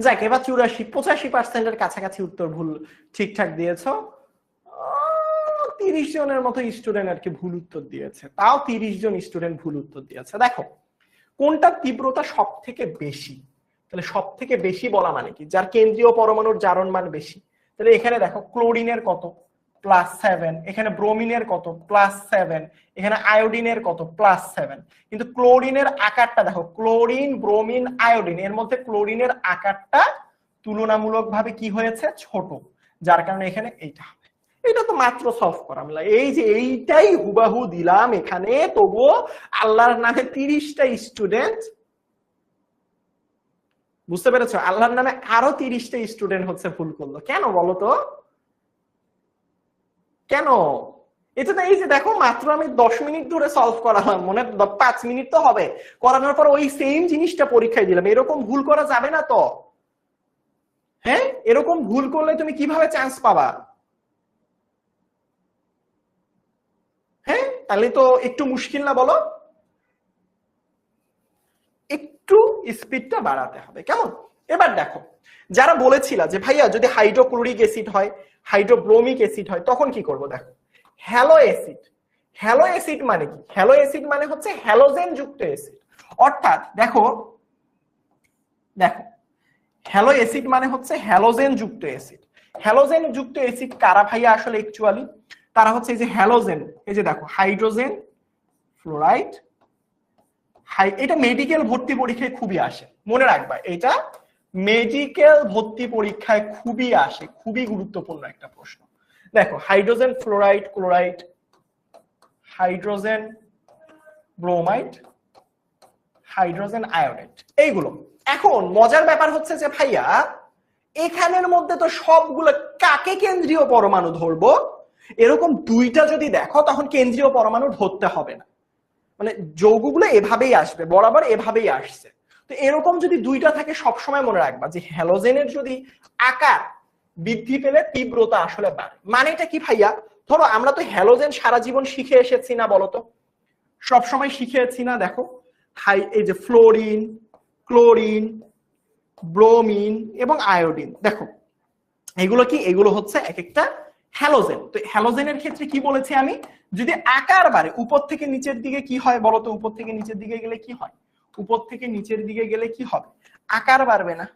যাক, এবার 85-85% কাছাকাছি উত্তর ভুল ঠিকঠাক দিয়েছ। 30 জনের মতো স্টুডেন্ট আর কি ভুল উত্তর দিয়েছে, তাও 30 জন স্টুডেন্ট ভুল উত্তর দিয়েছে। দেখো কোনটা তীব্রতা সব থেকে বেশি? তাহলে সব থেকে বেশি বলা মানে কি? যার কেন্দ্রীয় পরমাণুর জারণ মান বেশি। তাহলে এখানে দেখো ক্লোরিনের কত? +7, এখানে ব্রোমিনের কত +7, এখানে আয়োডিনের কত +7। কিন্তু ক্লোরিনের আকারটা দেখো, ক্লোরিন ব্রোমিন আয়োডিন, এর মধ্যে ক্লোরিনের আকারটা তুলনামূলকভাবে কি হয়েছে ছোট, যার কারণে এখানে এইটা হবে। এটা তো মাত্র সলভ করা, এই যে এইটাই হুবাহু দিলাম এখানে, তবুও আল্লাহর নামে 30টা স্টুডেন্ট, বুঝতে পেরেছো, আল্লাহর নামে আরো 30টা স্টুডেন্ট হচ্ছে ভুল করলো। কেন বলো তো, কেন? এটা তো এই যে দেখো মাত্র আমি 10 মিনিট ধরে সলভ করালাম, মনে 5 মিনিট তো হবে, করানোর পর ওই সেম জিনিসটা পরীক্ষায় দিলাম। এরকম ভুল করা যাবে না তো, হ্যাঁ? এরকম ভুল করলে তুমি কিভাবে চান্স পাবা? হ্যাঁ, তাহলে তো একটু মুশকিল না বলো? একটু স্পিডটা বাড়াতে হবে, কেমন? এবার দেখো, যারা বলেছিলা যে ভাইয়া যদি হাইড্রোক্লোরিক অ্যাসিড হয়, হাইড্রোব্রোমিক অ্যাসিড হয়, তখন কি করব? দেখো, হ্যালো অ্যাসিড। হ্যালো অ্যাসিড মানে কি? হ্যালো অ্যাসিড মানে হচ্ছে হ্যালোজেন যুক্ত অ্যাসিড। অর্থাৎ দেখো দেখো হ্যালো অ্যাসিড মানে হচ্ছে হ্যালোজেন যুক্ত অ্যাসিড। হ্যালোজেন যুক্ত অ্যাসিড কারা ভাইয়া আসলে অ্যাকচুয়ালি? তারা হচ্ছে এই যে হ্যালোজেন, এই যে দেখো হাইড্রোজেন ফ্লোরাইড, এটা মেডিকেল ভর্তি পরীক্ষায় খুবই আসে, মনে রাখবা এটা মেডিকেল ভর্তি পরীক্ষায় খুবই আসে, খুবই গুরুত্বপূর্ণ একটা প্রশ্ন। দেখো hydrogen fluoride, chloride, hydrogen bromide, hydrogen iodide, এইগুলো। এখন মজার ব্যাপার হচ্ছে যে ভাইয়া এখানের মধ্যে তো সবগুলো কাকে কেন্দ্রীয় পরমাণু ধরবো, এরকম দুইটা যদি দেখো তখন কেন্দ্রীয় পরমাণু ধরতে হবে না, মানে যৌগগুলো এভাবেই আসবে, বরাবর এভাবেই আসছে। তো এরকম যদি দুইটা থাকে সবসময় মনে রাখবা যে হ্যালোজেনের যদি আকার বৃদ্ধি পেলে তীব্রতা আসলে বাড়ে। মানে এটা কি ভাইয়া? ধরো আমরা তো হ্যালোজেন সারা জীবন শিখে এসেছি না বলতো, সবসময় শিখেছি না? দেখো এই যে ফ্লোরিন, ক্লোরিন, ব্রোমিন এবং আয়োডিন, দেখো এগুলো কি? এগুলো হচ্ছে এক একটা হ্যালোজেন। তো হ্যালোজেনের ক্ষেত্রে কি বলেছি আমি? যদি আকার বাড়ে, উপর থেকে নিচের দিকে কি হয় বলতো? উপর থেকে নিচের দিকে গেলে কি হয়? উপর থেকে নিচের দিকে গেলে কি হবে? আকার বাড়বে না?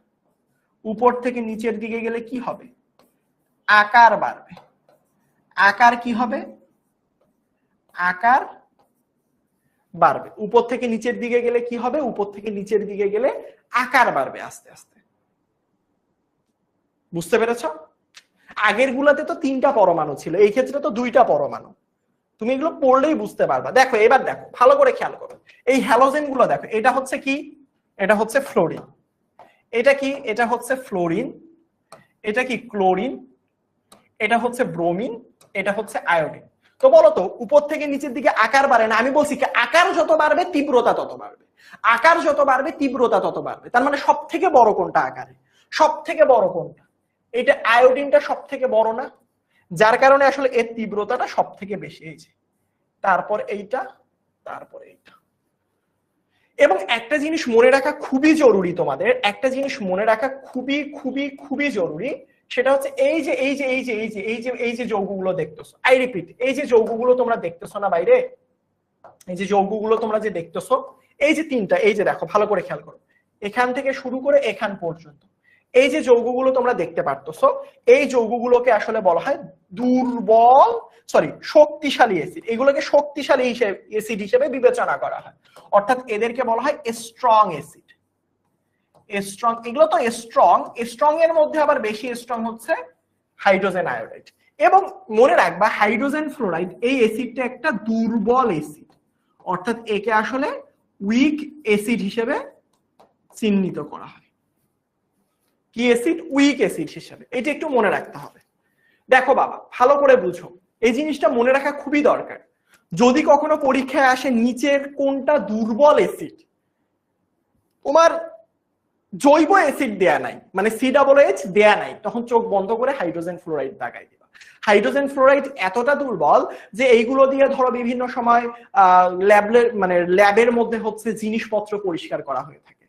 উপর থেকে নিচের দিকে গেলে কি হবে? আকার বাড়বে। আকার কি হবে? আকার বাড়বে। উপর থেকে নিচের দিকে গেলে কি হবে? উপর থেকে নিচের দিকে গেলে আকার বাড়বে আস্তে আস্তে। বুঝতে পেরেছো? আগের গুলাতে তো 3টা পরমাণু ছিল, এই ক্ষেত্রে তো 2টা পরমাণু। তুমি এগুলো পড়লেই বুঝতে পারবা। দেখো এবার দেখো, ভালো করে খেয়াল করো, এই হ্যালোজেন গুলো দেখো, এটা হচ্ছে কি? এটা হচ্ছে ফ্লোরিন। এটা কি? এটা হচ্ছে ফ্লোরিন। এটা কি? ক্লোরিন। এটা হচ্ছে ব্রোমিন। এটা হচ্ছে আয়োডিন। তো বলো তো, উপর থেকে নিচের দিকে আকার বাড়ে না? আমি বলছি কি আকার যত বাড়বে তীব্রতা তত বাড়বে, আকার যত বাড়বে তীব্রতা তত বাড়বে। তার মানে সব থেকে বড় কোনটা আকারে? সব থেকে বড় কোনটা? এটা আয়োডিনটা সব থেকে বড় না, যার কারণে আসলে এর তীব্রতাটা সব থেকে বেশি। এই যে তারপর এইটা, তারপর এইটা। এবং একটা জিনিস মনে রাখা খুবই জরুরি, তোমাদের একটা জিনিস মনে রাখা খুবই খুবই খুবই জরুরি, সেটা হচ্ছে এই যে এই যে এই যে এই যে এই যে এই যে যৌগগুলো দেখতেছো, আই রিপিট, এই যে যৌগগুলো তোমরা দেখতেছো না বাইরে, এই যে যৌগগুলো তোমরা যে দেখতেছো, এই যে 3টা, এই যে দেখো ভালো করে খেয়াল করো, এখান থেকে শুরু করে এখান পর্যন্ত এই যে যৌগগুলো তোমরা দেখতে পারতেছো, এই যৌগগুলোকে আসলে বলা হয় দুর্বল, শক্তিশালী অ্যাসিড। এগুলোকে শক্তিশালী অ্যাসিড হিসেবে বিবেচনা করা হয়, অর্থাৎ এদেরকে বলা হয় স্ট্রং অ্যাসিড। স্ট্রং, এগুলো তো স্ট্রং, স্ট্রং এর মধ্যে আবার বেশি স্ট্রং হচ্ছে হাইড্রোজেন আয়োডাইড। এবং মনে রাখবা হাইড্রোজেন ফ্লোরাইড এই অ্যাসিডটা একটা দুর্বল অ্যাসিড, অর্থাৎ একে আসলে উইক অ্যাসিড হিসেবে চিহ্নিত করা হয়। কি অ্যাসিড? উইক অ্যাসিড হিসেবে। এটা একটু মনে রাখতে হবে। দেখো বাবা ভালো করে বুঝো, এই জিনিসটা মনে রাখা খুবই দরকার। যদি কখনো পরীক্ষায় আসে নিচের কোনটা দুর্বল অ্যাসিড, তোমার জৈব অ্যাসিড দেয়া নাই, মানে COOH দেয়া নাই, তখন চোখ বন্ধ করে হাইড্রোজেন ফ্লোরাইড দাগাই দিবা। হাইড্রোজেন ফ্লোরাইড এতটা দুর্বল যে এইগুলো দিয়ে ধরো বিভিন্ন সময় ল্যাবের মধ্যে হচ্ছে জিনিসপত্র পরিষ্কার করা হয়ে থাকে।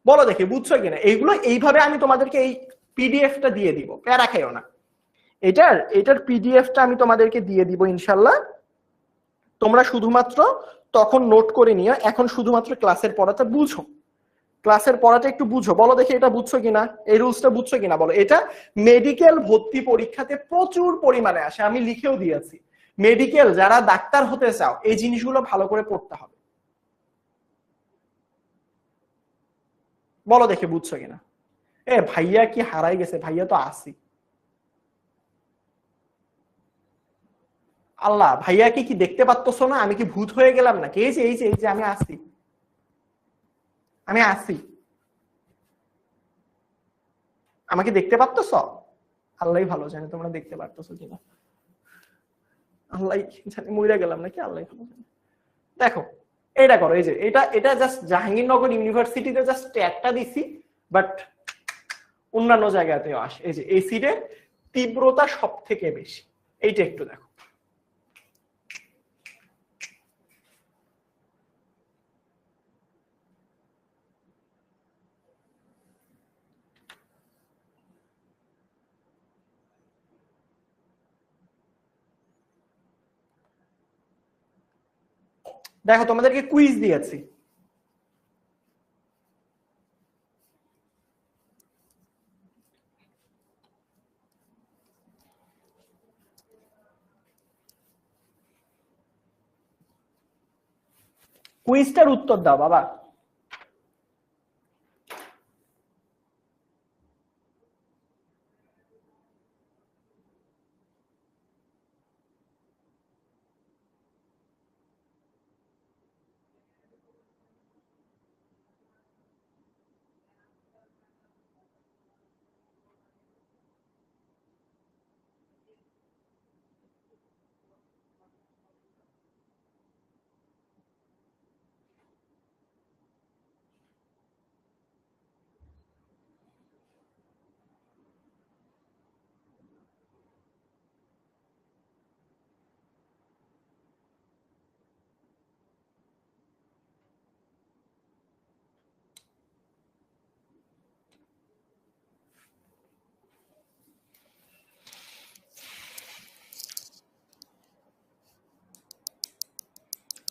বলো দেখি বুঝছো কিনা? এইগুলো এইভাবে আমি তোমাদেরকে এই পিডিএফটা দিয়ে দিব, প্যারা খাইও না। এটার পিডিএফটা আমি তোমাদেরকে দিয়ে দিব ইনশাল্লাহ। তোমরা শুধুমাত্র তখন নোট করে নিও, এখন শুধুমাত্র ক্লাসের পড়াটা বুঝো, ক্লাসের পড়াটা একটু বুঝো, বলো দেখি এটা বুঝছো কিনা, এই রুলসটা বুঝছো কিনা বলো। এটা মেডিকেল ভর্তি পরীক্ষাতে প্রচুর পরিমাণে আসে, আমি লিখেও দিয়েছি। মেডিকেল যারা ডাক্তার হতে চাও এই জিনিসগুলো ভালো করে পড়তে হবে। বলো দেখে বুঝছো কিনা। ভাইয়া কি হারাই গেছে? ভাইয়া তো আসি। আল্লাহ, ভাইয়াকে কি দেখতে পাচ্ছ না? আমি কি ভূত হয়ে গেলাম নাকি? এই যে এই যে এই যে আমি আসি, আমি আসি, আমাকে দেখতে পাচ্ছ? আল্লাহ ভালো জানে তোমরা দেখতে পারতেছো কিনা, আল্লাহ জানে মইরা গেলাম নাকি, আল্লাহ ভালো জানে। দেখো এটা করো, এই যে এটা এটা জাস্ট জাহাঙ্গীরনগর ইউনিভার্সিটিতে জাস্ট ট্যাগটা দিছি, বাট অন্যান্য জায়গাতেও আসে। এই যে এসিডের তীব্রতা সব থেকে বেশি, এইটা একটু দেখো। দেখো তোমাদেরকে কুইজ দিয়েছি, কুইজটার উত্তর দাও বাবা।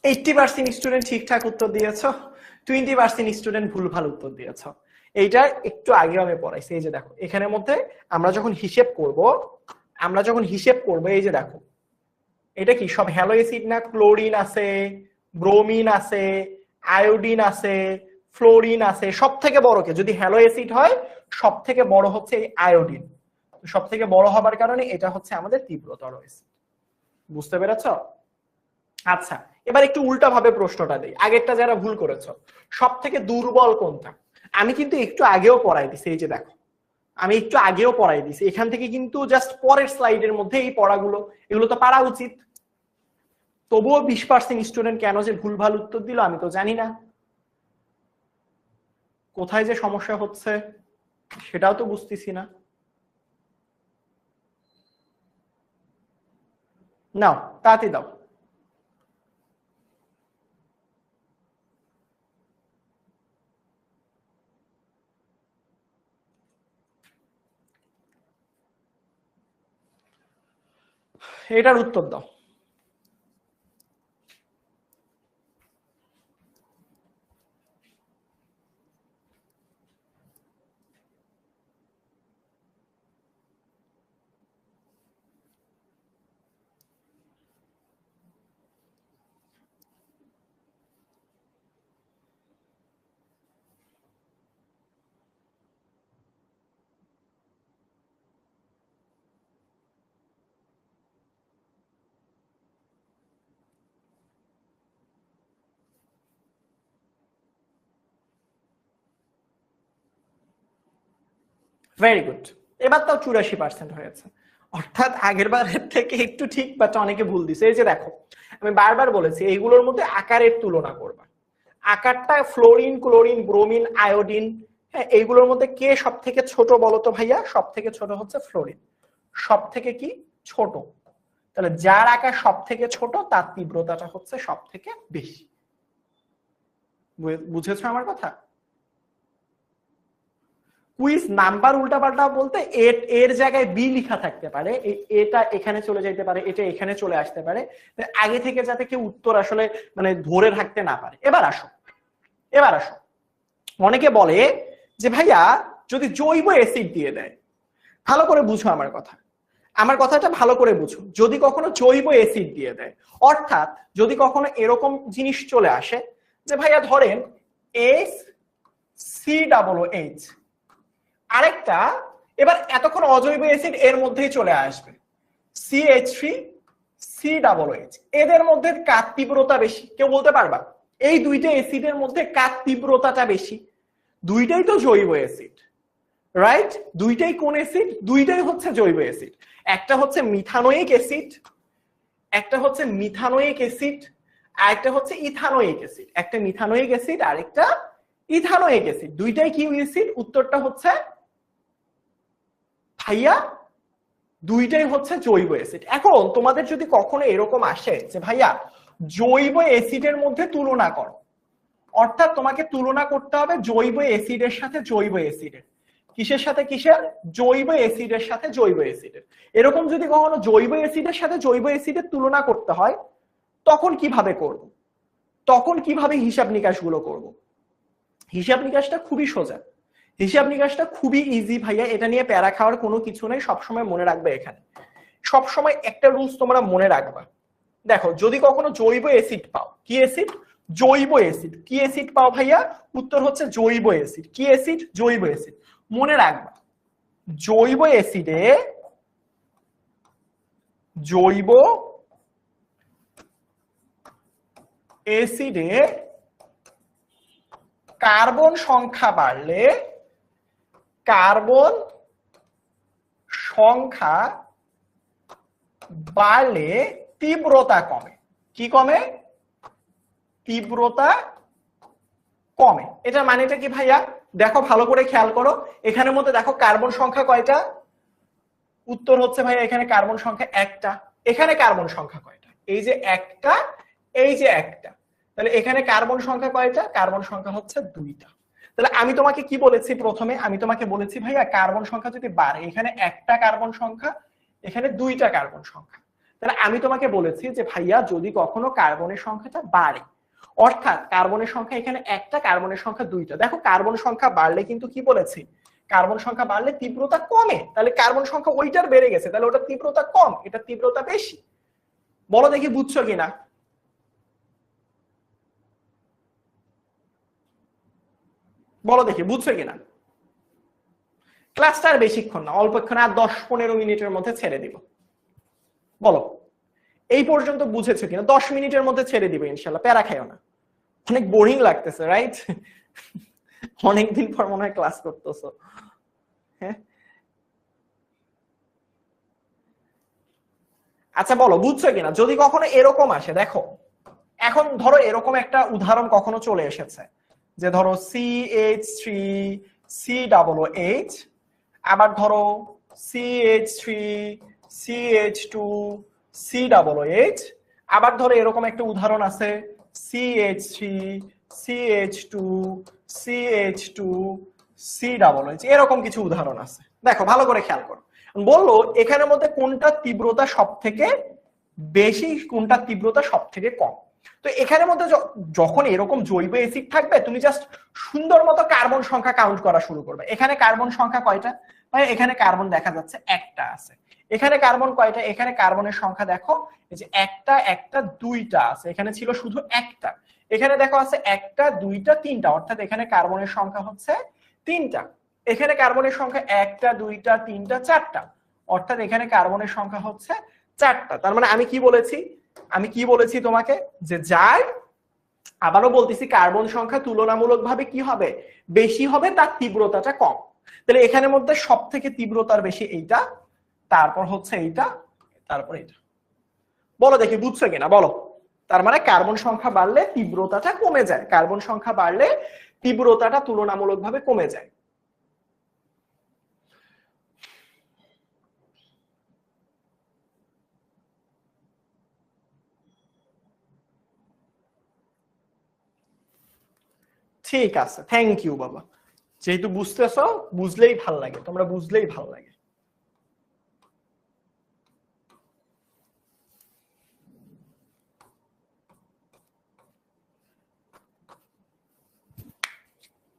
এইটটি পার্সেন্ট স্টুডেন্ট ঠিকঠাক উত্তর দিয়েছ, 20% স্টুডেন্ট ভুলভাল উত্তর দিয়েছ। এইটা একটু আগে আমি পড়াইছি। এই যে দেখো এখানের মধ্যে আমরা যখন হিসেব করব, এই যে দেখো এটা কি সব হ্যালো অ্যাসিড না? ক্লোরিন আছে, ব্রোমিন আছে, আয়োডিন আছে, ফ্লোরিন আছে। সব থেকে বড় কে? যদি হ্যালো অ্যাসিড হয় সব থেকে বড় হচ্ছে এই আয়োডিন। সব থেকে বড় হবার কারণে এটা হচ্ছে আমাদের তীব্রতর অ্যাসিড। বুঝতে পেরেছো? আচ্ছা, এবার একটু উল্টা ভাবে প্রশ্নটা দেই, আগেরটা যারা ভুল করেছো। সব থেকে দুর্বল কোনটা? আমি কিন্তু একটু আগেও পড়াই দিছি। এই যে দেখো আমি একটু আগেও পড়াই দিছি, এখান থেকে কিন্তু জাস্ট পরের স্লাইডের মধ্যে এই পড়াগুলো, এগুলো তো পারা উচিত। তবুও 20% স্টুডেন্ট কেন যে ভুলভাল উত্তর দিল আমি তো জানি না। কোথায় যে সমস্যা হচ্ছে সেটাও তো বুঝতেছি না। নাও তাতে দাও। এটার উত্তর দাও। ভেরি গুড, এবার তাও 84% হয়েছে, অর্থাৎ আগের বারের থেকে একটু ঠিক, বাট অনেকে ভুল দিছে। এই যে দেখো আমি বারবার বলেছি এইগুলোর মধ্যে আকারের তুলনা করবা। আকারটা ফ্লোরিন, ক্লোরিন, ব্রোমিন, আয়োডিন, হ্যাঁ এইগুলোর মধ্যে কে সব থেকে ছোট বলো তো ভাইয়া? সব থেকে ছোট হচ্ছে ফ্লোরিন। সব থেকে কি ছোট? তাহলে যার আকার সব থেকে ছোট তার তীব্রতাটা হচ্ছে সব থেকে বেশি। বুঝেছো আমার কথা? কুইজ নাম্বার উল্টাপাল্টা বলতে এর জায়গায় বি লেখা থাকতে পারে, এটা এখানে চলে যেতে পারে, এটা এখানে চলে আসতে পারে, আগে থেকে যাতে কেউ উত্তর আসলে মানে ধরে থাকতে না পারে। এবার আসো অনেকে বলে যে ভাইয়া যদি জৈব অ্যাসিড দিয়ে দেয়, ভালো করে বুঝো আমার কথাটা ভালো করে বুঝো, যদি কখনো জৈব অ্যাসিড দিয়ে দেয়, অর্থাৎ যদি কখনো এরকম জিনিস চলে আসে যে ভাইয়া ধরেন HCOH, আরেকটা এবার এতক্ষণ অজৈব অ্যাসিড এর মধ্যেই চলে আসবে CH3COH, এদের মধ্যে কার তীব্রতা বেশি কেউ বলতে পারবা? এই দুইটা অ্যাসিডের মধ্যে কার তীব্রতাটা বেশি? দুইটাই তো জৈব অ্যাসিড, রাইট? দুইটাই কোন অ্যাসিড? দুইটাই হচ্ছে জৈব অ্যাসিড। একটা হচ্ছে মিথানোয়িক অ্যাসিড, একটা হচ্ছে মিথানোয়িক অ্যাসিড, আর একটা হচ্ছে ইথানোয়িক অ্যাসিড। একটা মিথানোয়িক অ্যাসিড আর একটা ইথানোয়িক অ্যাসিড। দুইটাই কি অ্যাসিড? উত্তরটা হচ্ছে ভাইয়া দুইটাই হচ্ছে জৈব অ্যাসিড। এখন তোমাদের যদি কখনো এরকম আসে যে ভাইয়া জৈব অ্যাসিডের মধ্যে তুলনা করো, অর্থাৎ তোমাকে তুলনা করতে হবে জৈব অ্যাসিডের সাথে জৈব অ্যাসিডের, কিসের সাথে কিসের? জৈব অ্যাসিডের সাথে জৈব অ্যাসিডের। এরকম যদি কখনো জৈব অ্যাসিডের সাথে জৈব অ্যাসিডের তুলনা করতে হয়, তখন কিভাবে করব? তখন কিভাবে হিসাব নিকাশগুলো করব? হিসাব নিকাশটা খুবই সোজা, হিসাব নিকাশটা খুবই ইজি ভাইয়া, এটা নিয়ে প্যারা খাওয়ার কোনো কিছু নেই। সবসময় মনে রাখবে, এখানে সবসময় একটা রুলস তোমরা মনে রাখবা। দেখো যদি কখনো জৈব অ্যাসিড পাও, কি অ্যাসিড? জৈব অ্যাসিড। কি অ্যাসিড পাও ভাইয়া? উত্তর হচ্ছে জৈব অ্যাসিড। কি অ্যাসিড? জৈব অ্যাসিড। মনে রাখবা জৈব অ্যাসিডে জৈব অ্যাসিডে কার্বন সংখ্যা বাড়লে, কার্বন সংখ্যা বাড়লে তীব্রতা কমে। কি কমে? তীব্রতা কমে। এটা মানেটা কি ভাইয়া? দেখো ভালো করে খেয়াল করো, এখানের মধ্যে দেখো কার্বন সংখ্যা কয়টা? উত্তর হচ্ছে ভাইয়া এখানে কার্বন সংখ্যা একটা। এখানে কার্বন সংখ্যা কয়টা? এই যে একটা, এই যে একটা। তাহলে এখানে কার্বন সংখ্যা কয়টা? কার্বন সংখ্যা হচ্ছে দুইটা। তাহলে আমি তোমাকে কি বলেছি প্রথমে? আমি তোমাকে বলেছি ভাইয়া কার্বন সংখ্যা যদি বাড়ে, এখানে একটা কার্বন সংখ্যা, এখানে দুইটা কার্বন সংখ্যা। তাহলে আমি তোমাকে বলেছি যে ভাইয়া যদি কখনো কার্বনের সংখ্যাটা বাড়ে, অর্থাৎ কার্বনের সংখ্যা এখানে একটা, কার্বনের সংখ্যা দুইটা, দেখো কার্বন সংখ্যা বাড়লে কিন্তু কি বলেছি? কার্বন সংখ্যা বাড়লে তীব্রতা কমে। তাহলে কার্বন সংখ্যা ওইটার বেড়ে গেছে, তাহলে ওটা তীব্রতা কম, এটা তীব্রতা বেশি। বলো দেখি বুঝছো কিনা? বলো দেখি বুঝছো কিনা? ক্লাসটা আর বেশিক্ষণ না, অল্পক্ষণ, আর 10-15 মিনিটের মধ্যে ছেড়ে দিব। বলো এই পর্যন্ত বুঝেছো কিনা? 10 মিনিটের মধ্যে ছেড়ে দিবে ইনশাল্লাহ, প্যারা খাইও না। অনেক বোরিং লাগতেছে, রাইট? অনেকদিন পর মনে হয় ক্লাস করতেছো। হ্যাঁ আচ্ছা বলো বুঝছো কিনা? যদি কখনো এরকম আসে, দেখো এখন ধরো এরকম একটা উদাহরণ কখনো চলে এসেছে যে ধরো CH3COOH, আবার ধরো CH3CH2COOH, আবার ধরো এরকম একটা উদাহরণ আছে CH3CH2CH2COOH, এরকম কিছু উদাহরণ আছে। দেখো ভালো করে খেয়াল করো, বললো এখানের মধ্যে কোনটা তীব্রতা সব থেকে বেশি, কোনটা তীব্রতা সব থেকে কম। তো এখানের মধ্যে যখন এরকম জৈব অ্যাসিড থাকবে, তুমি জাস্ট সুন্দর মতো কার্বন সংখ্যা কাউন্ট করা শুরু করবে। এখানে কার্বন সংখ্যা কয়টা? মানে এখানে কার্বন দেখা যাচ্ছে একটা আছে। এখানে কার্বন কয়টা? এখানে কার্বনের সংখ্যা দেখো এই যে একটা, একটা, দুইটা আছে। এখানে ছিল শুধু একটা, এখানে দেখো আছে একটা, দুইটা, তিনটা, অর্থাৎ এখানে কার্বনের সংখ্যা হচ্ছে তিনটা। এখানে কার্বনের সংখ্যা একটা, দুইটা, তিনটা, চারটা, অর্থাৎ এখানে কার্বনের সংখ্যা হচ্ছে চারটা। তার মানে আমি কি বলেছি? আমি কি বলেছি তোমাকে? যে যার, আবারও বলতেছি, কার্বন সংখ্যা তুলনামূলকভাবে কি হবে? বেশি হবে, তার তীব্রতাটা কম। তাহলে এখানের মধ্যে সব থেকে তীব্রতার বেশি এইটা, তারপর হচ্ছে এইটা, তারপর এটা। বলো দেখি বুঝছো কিনা? বলো। তার মানে কার্বন সংখ্যা বাড়লে তীব্রতাটা কমে যায়, কার্বন সংখ্যা বাড়লে তীব্রতাটা তুলনামূলকভাবে কমে যায়। ঠিক আছে, থ্যাংক ইউ বাবা। যেহেতু বুঝতেছো, বুঝলেই ভাল লাগে, তোমরা বুঝলেই ভাল লাগে।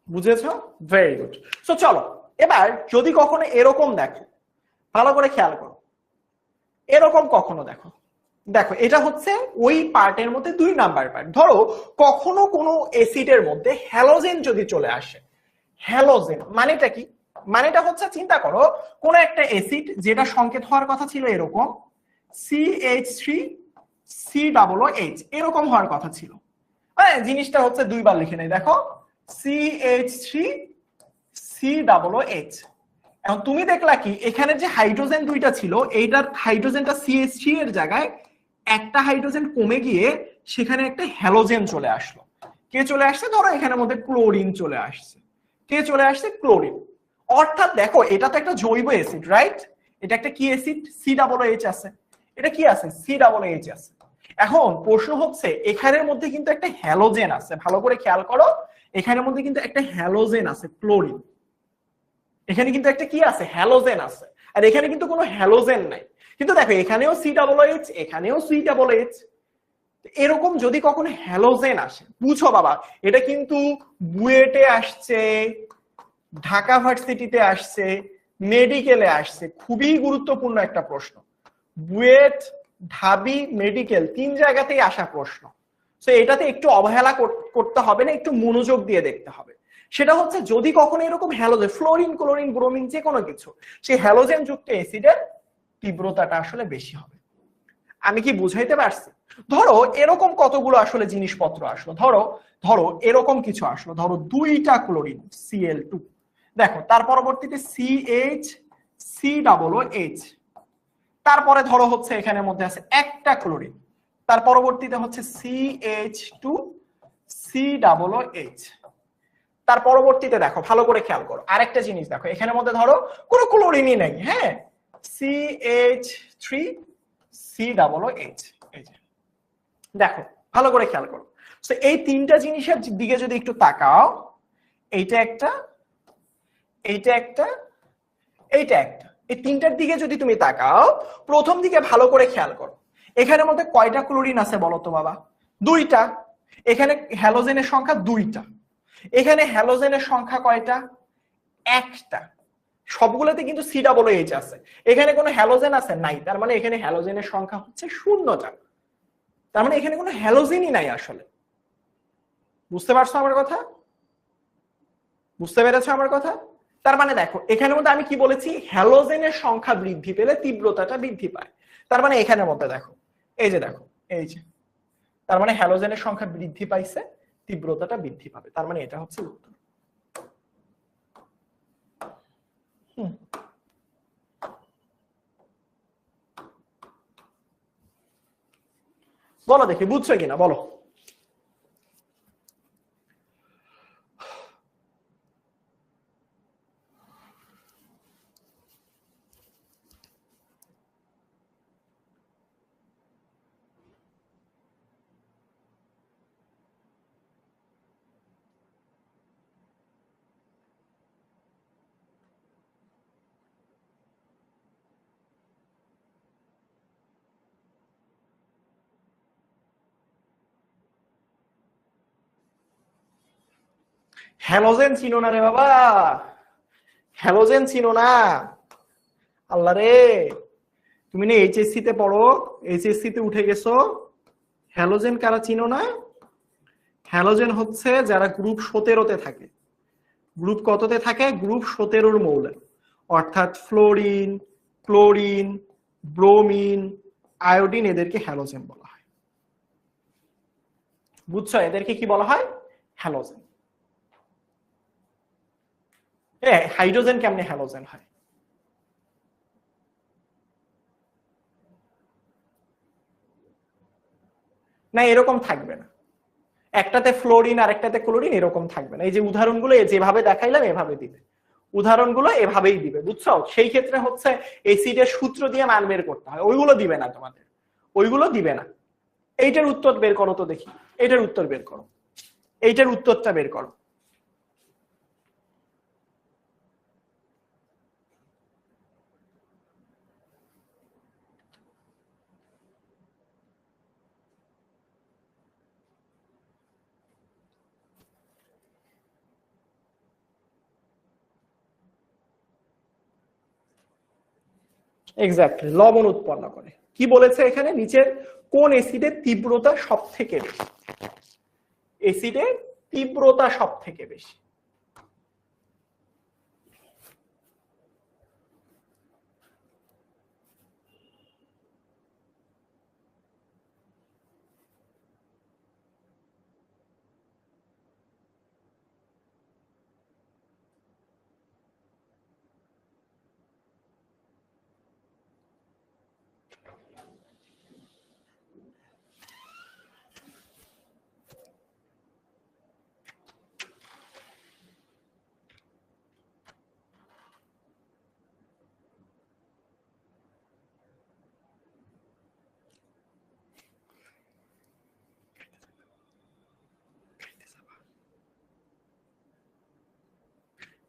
বুঝেছো? Very good. সো চলো এবার যদি কখনো এরকম দেখো, ভালো করে খেয়াল করো, এরকম কখনো দেখো, দেখো এটা হচ্ছে ওই পার্টের মধ্যে 2 নাম্বার পার্ট। ধরো কখনো কোনো অ্যাসিডের মধ্যে হ্যালোজেন যদি চলে আসে, হ্যালোজেন মানেটা কি? মানেটা হচ্ছে চিন্তা করো কোন একটা অ্যাসিড যেটা সংকেত হওয়ার কথা ছিল এরকম CH3COOH, এরকম হওয়ার কথা ছিল। হ্যাঁ, জিনিসটা হচ্ছে দুইবার লিখে নেই, দেখো CH3COOH। এখন তুমি দেখলা কি এখানে যে হাইড্রোজেন দুইটা ছিল, এইটার হাইড্রোজেনটা CH3 এর জায়গায় একটা হাইড্রোজেন কমে গিয়ে সেখানে একটা হ্যালোজেন চলে আসলো। কে চলে আসছে? ধরো এখানের মধ্যে ক্লোরিন চলে আসছে। কে চলে আসছে? ক্লোরিন। অর্থাৎ দেখো এটা তো একটা জৈব অ্যাসিড, রাইট? এটা একটা কি অ্যাসিড? COOH আছে। এটা কি আছে? COOH আছে। এখন প্রশ্ন হচ্ছে এখানের মধ্যে কিন্তু একটা হ্যালোজেন আছে, ভালো করে খেয়াল করো, এখানের মধ্যে কিন্তু একটা হ্যালোজেন আছে, ক্লোরিন। এখানে কিন্তু একটা কি আছে? হ্যালোজেন আছে। আর এখানে কিন্তু কোনো হ্যালোজেন নাই। কিন্তু দেখো এখানেও COOH, এখানেও COOH। এরকম যদি কখনো হ্যালোজেন আসে, বুঝো বাবা এটা কিন্তু বুয়েটে আসছে, ঢাকা ভার্সিটিতে আসছে, মেডিকেলে আসছে, খুবই গুরুত্বপূর্ণ একটা প্রশ্ন। বুয়েট, ঢাবি, মেডিকেল 3 জায়গাতেই আসা প্রশ্ন। তো এটাতে একটু অবহেলা করতে হবে না, একটু মনোযোগ দিয়ে দেখতে হবে। সেটা হচ্ছে যদি কখনো এরকম হ্যালোজেন, ফ্লোরিন, ক্লোরিন, ব্রোমিন যে কোনো কিছু, সেই হ্যালোজেন যুক্ত অ্যাসিডের তীব্রতাটা আসলে বেশি হবে। আমি কি বুঝাইতে পারছি? ধরো এরকম কতগুলো আসলে জিনিসপত্র আসলো, ধরো ধরো এরকম কিছু আসলো, ধরো 2টা ক্লোরিন Cl2, দেখো তার পরবর্তীতে CH3COOH, তারপরে ধরো হচ্ছে এখানের মধ্যে আছে একটা ক্লোরিন, তার পরবর্তীতে হচ্ছে CH2COOH, তার পরবর্তীতে দেখো ভালো করে খেয়াল করো আরেকটা জিনিস, দেখো এখানের মধ্যে ধরো কোনো ক্লোরিনই নেই, হ্যাঁ, CH3COOH। এই যে দেখো ভালো করে খেয়াল করো, তো এই 3টা জিনিসের দিকে যদি একটু তাকাও, এইটা একটা, এইটা একটা, এইটা একটা, এই 3টার দিকে যদি তুমি তাকাও, প্রথম দিকে ভালো করে খেয়াল করো, এখানের মধ্যে কয়টা ক্লোরিন আছে বলো তো বাবা? 2টা। এখানে হ্যালোজেনের সংখ্যা 2টা। এখানে হ্যালোজেনের সংখ্যা কয়টা? একটা। সবগুলোতে কিন্তু COOH আছে। এখানে কোনো হ্যালোজেন আছে? নাই। তার মানে এখানে হ্যালোজেনের সংখ্যা হচ্ছে 0টা। তার মানে এখানে কোনো হ্যালোজেনই নাই আসলে। বুঝতে পারছো আমার কথা? বুঝতে পেরেছো আমার কথা? তার মানে দেখো এখানের মধ্যে আমি কি বলেছি? হ্যালোজেনের সংখ্যা বৃদ্ধি পেলে তীব্রতাটা বৃদ্ধি পায়। তার মানে এখানের মধ্যে দেখো, এই যে দেখো, এই যে, তার মানে হ্যালোজেনের সংখ্যা বৃদ্ধি পাইছে, তীব্রতাটা বৃদ্ধি পাবে। তার মানে এটা হচ্ছে উত্তর। বলো দেখি বুঝছো কিনা, বলো। হ্যালোজেন চিনো না রে বাবা, হ্যালোজেন চিনো না? আল্লাহ রে, তুমি না এইচএসসি তে পড়ো, এইচএসসি তে উঠে গেছো, হ্যালোজেন কারা চিনো না? হ্যালোজেন হচ্ছে যারা গ্রুপ 17তে থাকে। গ্রুপ কততে থাকে? গ্রুপ 17-র মৌলে, অর্থাৎ ফ্লোরিন, ক্লোরিন, ব্রোমিন, আয়োডিন, এদেরকে হ্যালোজেন বলা হয়। বুঝছো? এদেরকে কি বলা হয়? হ্যালোজেন। হাইড্রোজেন কেমনে হ্যালোজেন হয়? না এরকম থাকবে না, একটাতে ফ্লোরিন আর একটাতে ক্লোরিন এরকম থাকবে না। এই যে উদাহরণগুলো যেভাবে দেখাইলাম এভাবে দিবে, উদাহরণগুলো এভাবেই দিবে, বুঝছো? সেই ক্ষেত্রে হচ্ছে এসিডের সূত্র দিয়ে মান বের করতে হয়, ওইগুলো দিবে না তোমাদের, ওইগুলো দিবে না। এইটার উত্তর বের করো তো দেখি, এইটার উত্তর বের করো, এইটার উত্তরটা বের করো। এক্স্যাক্টলি, লবণ উৎপন্ন করে। কি বলেছে এখানে, নিচের কোন অ্যাসিডের তীব্রতা সব থেকে বেশি? অ্যাসিডের তীব্রতা সব থেকে বেশি।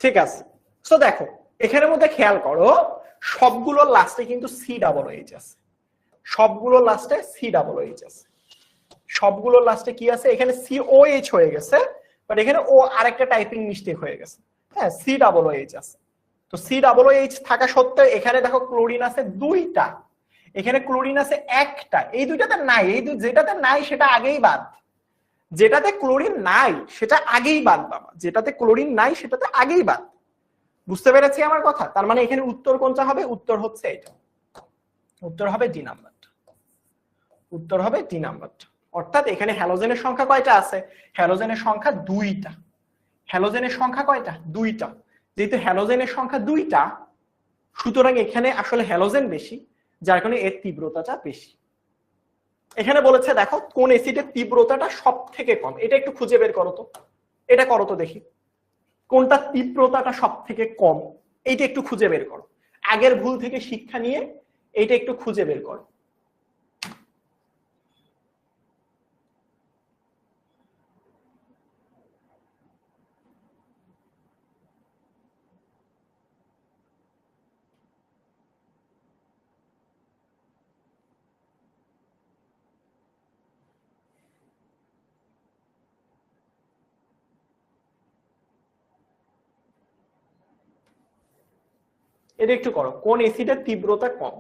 ঠিক আছে, সো দেখো এখানের মধ্যে খেয়াল করো সবগুলোর লাস্টে কিন্তু সি ডাবল এইচ আছে, সবগুলোর লাস্টে সি ডাবল এইচ আছে, সবগুলোর লাস্টে কি আছে, এখানে সি ও এইচ হয়ে গেছে, বাট এখানে ও আরেকটা টাইপিং মিস্টেক হয়ে গেছে। হ্যাঁ, সি ডাবল এইচ আছে। তো সি ডাবল এইচ থাকা সত্ত্বেও এখানে দেখো ক্লোরিন আছে দুইটা, এখানে ক্লোরিন আছে একটা, এই দুইটাতে নাই, এই যেটাতে নাই সেটা আগেই বাদ, যেটাতে ক্লোরিন নাই সেটা আগেই বাদ বাবা, যেটাতে ক্লোরিন নাই সেটাতে আগেই বাদ। বুঝতে পেরেছি আমার কথা? তার মানে এখানে উত্তর কোনটা হবে? উত্তর হচ্ছে এটা, উত্তর হবে ডি নাম্বার, উত্তর হবে ডি নাম্বার। অর্থাৎ এখানে হ্যালোজেনের সংখ্যা কয়টা আছে? হ্যালোজেনের সংখ্যা দুইটা। হ্যালোজেনের সংখ্যা কয়টা? দুইটা। যেহেতু হ্যালোজেনের সংখ্যা দুইটা, সুতরাং এখানে আসলে হ্যালোজেন বেশি, যার কারণে এর তীব্রতাটা বেশি। এখানে বলেছে দেখো কোন অ্যাসিডের তীব্রতাটা সব থেকে কম, এটা একটু খুঁজে বের করো তো, এটা করো তো দেখি, কোনটা তীব্রতাটা সব থেকে কম, এইটা একটু খুঁজে বের করো। আগের ভুল থেকে শিক্ষা নিয়ে এইটা একটু খুঁজে বের করো। এটা একটু করো, কোন অ্যাসিডের তীব্রতা কম।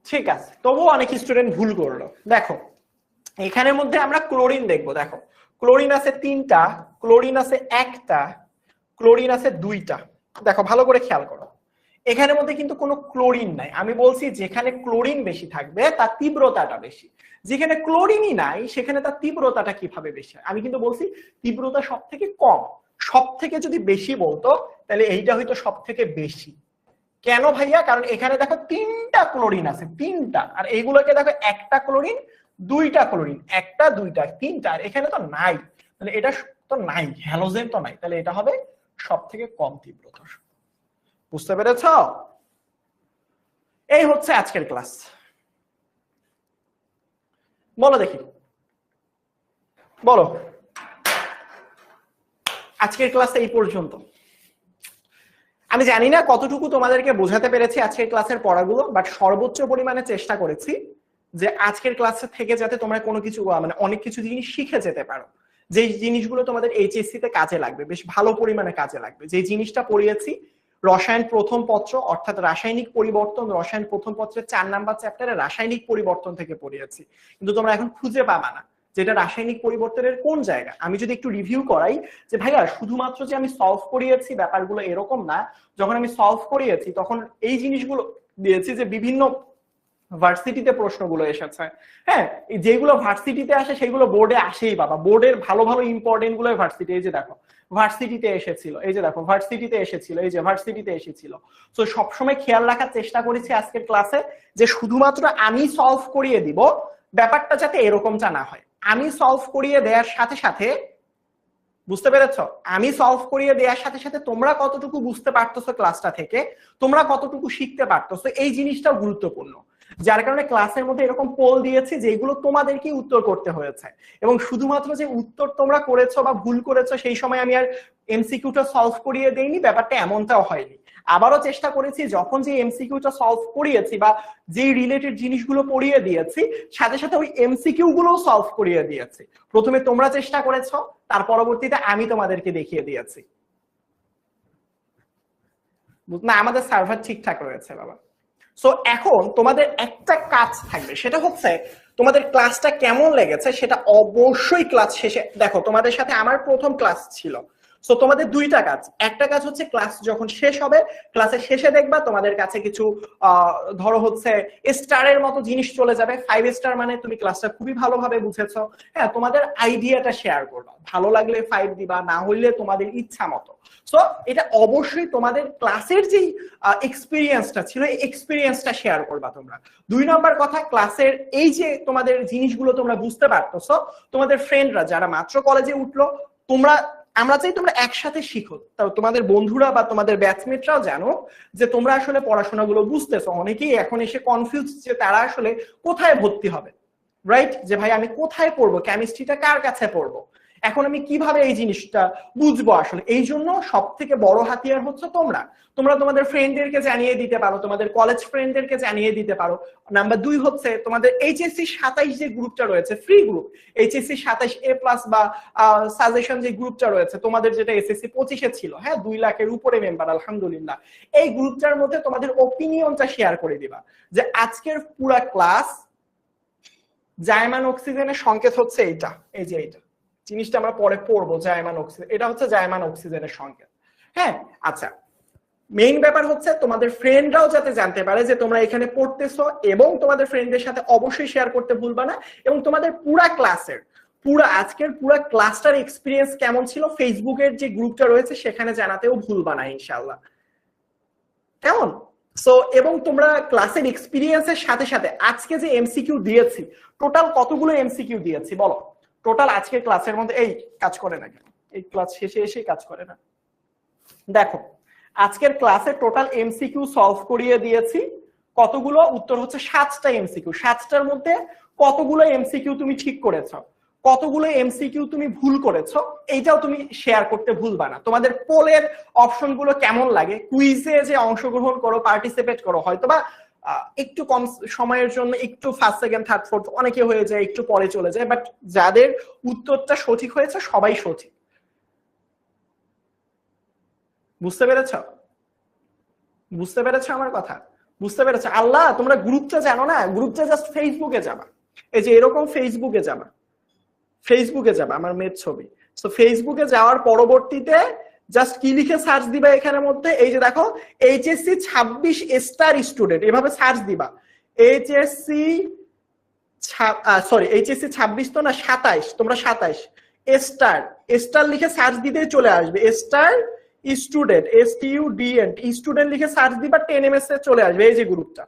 ঠিক আছে, তবুও অনেক স্টুডেন্ট ভুল করলো। দেখো এখানের মধ্যে আমরা ক্লোরিন দেখবো, দেখো ক্লোরিন আছে তিনটা, ক্লোরিন আছে একটা, ক্লোরিন আছে দুইটা। দেখো ভালো করে খেয়াল করো, এখানের মধ্যে কিন্তু কোনো ক্লোরিন নাই। আমি বলছি যেখানে ক্লোরিন বেশি থাকবে তার তীব্রতাটা বেশি, যেখানে ক্লোরিনই নাই সেখানে তার তীব্রতাটা কিভাবে বেশি? আমি কিন্তু বলছি তীব্রতা সব থেকে কম, সব থেকে যদি বেশি বলতো তাহলে এইটা হয়তো সব থেকে বেশি। কেন ভাইয়া? কারণ এখানে দেখো তিনটা ক্লোরিন আছে, তিনটা, আর এইগুলোকে দেখো একটা ক্লোরিন দুইটা ক্লোরিন, একটা দুইটা তিনটা, আর এখানে তো নাই, তাহলে এটা তো নাই, হ্যালোজেন তো নাই, তাহলে এটা হবে সব থেকে কম তীব্রতা। বুঝতে পেরেছ? এই হচ্ছে আজকের ক্লাস। বলো দেখি, বলো আজকের ক্লাস এই পর্যন্ত। আমি জানি না কতটুকু তোমাদেরকে বোঝাতে পেরেছি আজকের ক্লাসের পড়াগুলো, বাট সর্বোচ্চ পরিমাণে চেষ্টা করেছি যে আজকের ক্লাসে থেকে যাতে তোমরা কোনো কিছু মানে অনেক কিছু জিনিস শিখে যেতে পারো, যে জিনিসগুলো তোমাদের এইচএসসি তে কাজে লাগবে, বেশ ভালো পরিমাণে কাজে লাগবে। যে জিনিসটা পড়িয়েছি রসায়ন প্রথম পত্র অর্থাৎ রাসায়নিক পরিবর্তন, রসায়ন প্রথম পত্রের 4 নাম্বার চ্যাপ্টারে রাসায়নিক পরিবর্তন থেকে পড়িয়েছি, কিন্তু তোমরা এখন খুঁজে পাবা না যেটা রাসায়নিক পরিবর্তনের কোন জায়গা। আমি যদি একটু রিভিউ করাই যে ভাইয়া শুধুমাত্র যে আমি সলভ করিয়েছি ব্যাপারগুলো এরকম না, যখন আমি সলভ করিয়েছি তখন এই জিনিসগুলো দিয়েছি যে বিভিন্ন ভার্সিটিতে প্রশ্নগুলো এসেছে। হ্যাঁ, যেগুলো ভার্সিটিতে আসে সেগুলো বোর্ডে আসেই বাবা, বোর্ডের ভালো ভালো ইম্পর্টেন্ট গুলো ভার্সিটি, এই যে দেখো ভার্সিটিতে এসেছিল, এই যে দেখো ভার্সিটিতে এসেছিল, এই যে ভার্সিটিতে এসেছিল। তো সবসময় খেয়াল রাখার চেষ্টা করেছি আজকের ক্লাসে যে শুধুমাত্র আমি সলভ করিয়ে দিব, ব্যাপারটা যাতে এরকমটা না হয়। আমি সলভ করিয়ে দেওয়ার সাথে সাথে, বুঝতে পেরেছো, আমি সলভ করিয়ে দেওয়ার সাথে সাথে তোমরা কতটুকু বুঝতে পারতেছো ক্লাসটা থেকে, তোমরা কতটুকু শিখতে পারতেছো, এই জিনিসটাও গুরুত্বপূর্ণ। যার কারণে ক্লাসের মধ্যে এরকম পোল দিয়েছি যেগুলো তোমাদেরকে উত্তর করতে হয়েছে, এবং শুধুমাত্র যে উত্তর তোমরা করেছো বা ভুল করেছো সেই সময় আমি আর এমসিকিউটা সলভ করিয়ে দেইনি, ব্যাপারটা এমনটাও হয়নি। আবারও চেষ্টা করেছি যখন যে এমসিকিউটা সলভ করিয়েছি বা যে রিলেটেড জিনিসগুলো পড়িয়ে দিয়েছি সাথে সাথে ওই এমসিকিউ গুলো সলভ করিয়ে দিয়েছি। প্রথমে তোমরা চেষ্টা করেছো, তার পরবর্তীতে আমি তোমাদেরকে দেখিয়ে দিয়েছি। না, আমাদের সার্ভার ঠিকঠাক রয়েছে বাবা। সো এখন তোমাদের একটা কাজ থাকবে, সেটা হচ্ছে তোমাদের ক্লাসটা কেমন লেগেছে সেটা অবশ্যই ক্লাস শেষে দেখো। তোমাদের সাথে আমার প্রথম ক্লাস ছিল, সো তোমাদের দুইটা কাজ। একটা কাজ হচ্ছে ক্লাস যখন শেষ হবে, ক্লাসের শেষে দেখবা তোমাদের কাছে কিছু ধরো হচ্ছে স্টারের মতো জিনিস চলে যাবে। 5 স্টার মানে তুমি ক্লাসটা খুবই ভালোভাবে বুঝেছো। হ্যাঁ, তোমাদের আইডিয়াটা শেয়ার করবা, ভালো লাগলে 5 দিবা, না হইলে তোমাদের ইচ্ছা মতো। সো এটা অবশ্যই তোমাদের ক্লাসের যে এক্সপিরিয়েন্সটা ছিল এই এক্সপিরিয়েন্সটা শেয়ার করবা তোমরা। 2 নম্বর কথা, ক্লাসের এই যে তোমাদের জিনিসগুলো তোমরা বুঝতে পারতেছো, তোমাদের ফ্রেন্ডরা যারা মাত্র কলেজে উঠলো, আমরা চাই তোমরা একসাথে শিখো, তোমাদের বন্ধুরা বা তোমাদের ব্যাচমেটরাও জানো যে তোমরা আসলে পড়াশোনাগুলো বুঝতেছো। অনেকেই এখন এসে কনফিউজ যে তারা আসলে কোথায় ভর্তি হবে, রাইট, যে ভাই আমি কোথায় পড়বো, কেমিস্ট্রিটা কার কাছে পড়বো, এখন আমি কিভাবে এই জিনিসটা বুঝবো। আসলে এই জন্য সব থেকে বড় হাতিয়ার হচ্ছে তোমরা তোমাদের ফ্রেন্ডদেরকে জানিয়ে দিতে পারো, তোমাদের কলেজ ফ্রেন্ডদেরকে জানিয়ে দিতে পারো। নাম্বার 2 হচ্ছে তোমাদের এইচএসসি 27 যে গ্রুপটা রয়েছে, ফ্রি গ্রুপ, এইচএসসি 27A+ বা সাজেশন যে গ্রুপটা রয়েছে তোমাদের, যেটা এসএসসি 25-এ ছিল, হ্যাঁ 2 লাখের উপরে মেম্বার আলহামদুলিল্লাহ। এই গ্রুপটার মধ্যে তোমাদের ওপিনিয়নটা শেয়ার করে দিবা যে আজকের পুরা ক্লাস জায়মান অক্সিজেনের সংকেত হচ্ছে এইটা, এই যে এইটা জিনিসটা আমরা পরে পড়বো, জায়মান অক্সিজেন, এটা হচ্ছে জায়মান অক্সিজেনের সংকেত। হ্যাঁ, আচ্ছা, মেইন ব্যাপার হচ্ছে তোমাদের ফ্রেন্ডরাও যাতে জানতে পারে যে তোমরা এখানে পড়তেছো, এবং তোমাদের ফ্রেন্ডদের সাথে অবশ্যই শেয়ার করতে ভুলবা না। এবং তোমাদের আজকের পুরা ক্লাসটার এক্সপিরিয়েন্স কেমন ছিল ফেসবুকের যে গ্রুপটা রয়েছে সেখানে জানাতেও ভুলবা না ইনশাআল্লাহ, কেমন? সো এবং তোমরা ক্লাসের এক্সপিরিয়েন্সের সাথে সাথে আজকে যে এমসিকিউ দিয়েছি, টোটাল কতগুলো এমসিকিউ দিয়েছি বলো? টোটাল আজকের ক্লাসের মধ্যে এই কাজ করে না, এই ক্লাস শেষে এসে কাজ করে না, দেখো আজকের ক্লাসে টোটাল এমসিকিউ সলভ করিয়ে দিয়েছি কতগুলো, উত্তর হচ্ছে 7টা এমসিকিউ। 7টার মধ্যে কতগুলো এমসিকিউ তুমি ঠিক করেছো, কতগুলো এমসিকিউ তুমি ভুল করেছো, এইটাও তুমি শেয়ার করতে ভুলবা না। তোমাদের পোলের অপশনগুলো কেমন লাগে, কুইজে যে অংশগ্রহণ করো, পার্টিসিপেট করো, হয়তোবা একটু কম সময়ের জন্য একটু ফার্স্ট সেকেন্ড থার্ড ফোর্থ অনেকে হয়ে যায়, একটু পরে চলে যায়, বাট যাদের উত্তরটা সঠিক হয়েছে সবাই সঠিক। বুঝতে পেরেছো আমার কথা? বুঝতে পেরেছো? আল্লাহ, তোমরা গ্রুপটা জানো না, গ্রুপটা জাস্ট ফেসবুকে যাবা, এই যে এরকম ফেসবুকে যাবা, আমার মেয়ের ছবি। তো ফেসবুকে যাওয়ার পরবর্তীতে জাস্ট কি লিখে সার্চ দিবা, এখানের মধ্যে এই যে দেখো এইচএসসি 26 স্টার স্টুডেন্ট, এভাবে সার্চ দিবা। এইচএসসি 26 তো না, 27, তোমরা 27 স্টার লিখে সার্চ দিতে চলে আসবে। স্টার স্টুডেন্ট, STUDENT স্টুডেন্ট লিখে সার্চ দিবা, 10ms এ চলে আসবে এই যে গ্রুপটা।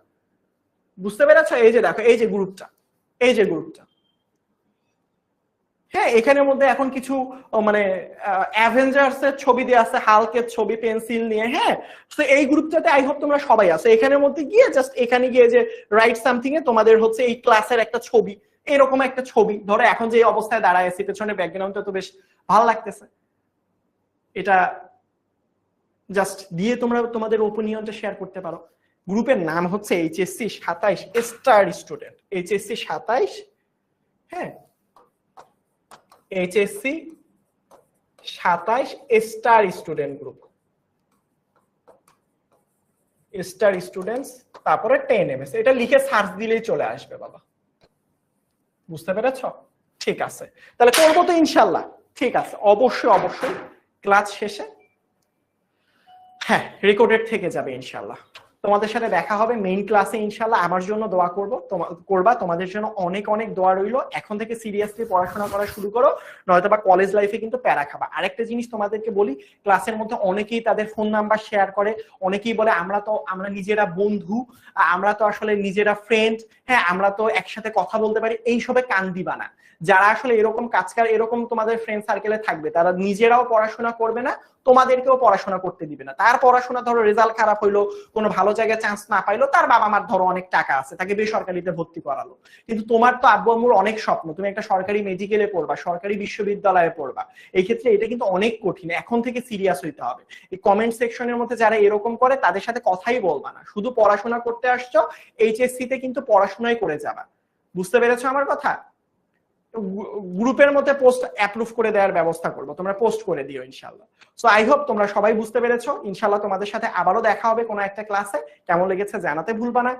বুঝতে পেরেছো? এই যে দেখো এই যে গ্রুপটা, হ্যাঁ এখানের মধ্যে এখন কিছু মানে অ্যাভেঞ্জার্স এর ছবি দেওয়া আছে, হাল্কের ছবি পেন্সিল নিয়ে। হ্যাঁ, তো এই গ্রুপটাতে আই হোপ তোমরা সবাই আছো। এখানের মধ্যে গিয়ে জাস্ট এখানে গিয়ে যে রাইট সামথিং এ তোমাদের হচ্ছে এই ক্লাসের একটা ছবি, এরকম একটা ছবি ধরো এখন যে অবস্থায় দাঁড়ায় আছি, পেছনে ব্যাকগ্রাউন্ডটা তো বেশ ভালো লাগতেছে, এটা জাস্ট দিয়ে তোমরা তোমাদের ওপিনিয়নটা শেয়ার করতে পারো। গ্রুপের নাম হচ্ছে এইচএসসি 27 স্টার স্টুডেন্ট, এইচএসসি 27, হ্যাঁ HSC 27 star student group, star students, তারপরে 10ms, এটা লিখে সার্চ দিলেই চলে আসবে বাবা। বুঝতে পেরেছো? ঠিক আছে, তাহলে করবো তো ইনশাল্লাহ। ঠিক আছে, অবশ্যই ক্লাস শেষে হ্যাঁ রেকর্ডেড থেকে যাবে ইনশাল্লাহ। তোমাদের সাথে দেখা হবে মেইন ক্লাসে ইনশাল্লাহ। আমার জন্য দোয়া করবা, তোমাদের জন্য অনেক অনেক দোয়া রইলো। এখন থেকে সিরিয়াসলি পড়াশোনা করা শুরু করো, নয়তো বা কলেজ লাইফে কিন্তু প্যারা খাবা। আরেকটা জিনিস তোমাদেরকে বলি, ক্লাসের মধ্যে অনেকেই তাদের ফোন নাম্বার শেয়ার করে, অনেকেই বলে আমরা নিজেরা বন্ধু, আমরা তো আসলে নিজেরা ফ্রেন্ড, হ্যাঁ আমরা তো একসাথে কথা বলতে পারি, এইসবে কান দিবা না। যারা আসলে এরকম এরকম তোমাদের ফ্রেন্ড সার্কেলে থাকবে, তারা নিজেরাও পড়াশোনা করবে না, তোমাদেরকেও পড়াশোনা করতে দিবে না। তার পড়াশোনা ধরো রেজাল্ট খারাপ হইলো, কোনো ভালো জায়গায় চান্স না পাইলো, তার বাবা মার ধরো অনেক টাকা আছে, তাকে বেসরকারিতে ভর্তি করালো, কিন্তু তোমার তো আব্বু আম্মুর অনেক স্বপ্ন, তুমি একটা সরকারি মেডিকেলে পড়বা, সরকারি বিশ্ববিদ্যালয়ে পড়বা। এই ক্ষেত্রে এটা কিন্তু অনেক কঠিন, এখন থেকে সিরিয়াস হইতে হবে। এই কমেন্ট সেকশনের মধ্যে যারা এরকম করে তাদের সাথে কথাই বলবা না, শুধু পড়াশোনা করতে আসছো, এইচএসসি তে কিন্তু পড়াশোনাই করে যাবা। বুঝতে পেরেছো আমার কথা? গ্রুপের মধ্যে পোস্ট অ্যাপ্রুভ করে দেওয়ার ব্যবস্থা করবো, তোমরা পোস্ট করে দিও ইনশাল্লাহ। সো আই হোপ তোমরা সবাই বুঝতে পেরেছো। ইনশাল্লাহ তোমাদের সাথে আবারও দেখা হবে কোনো একটা ক্লাসে। কেমন লেগেছে জানাতে ভুলবা না।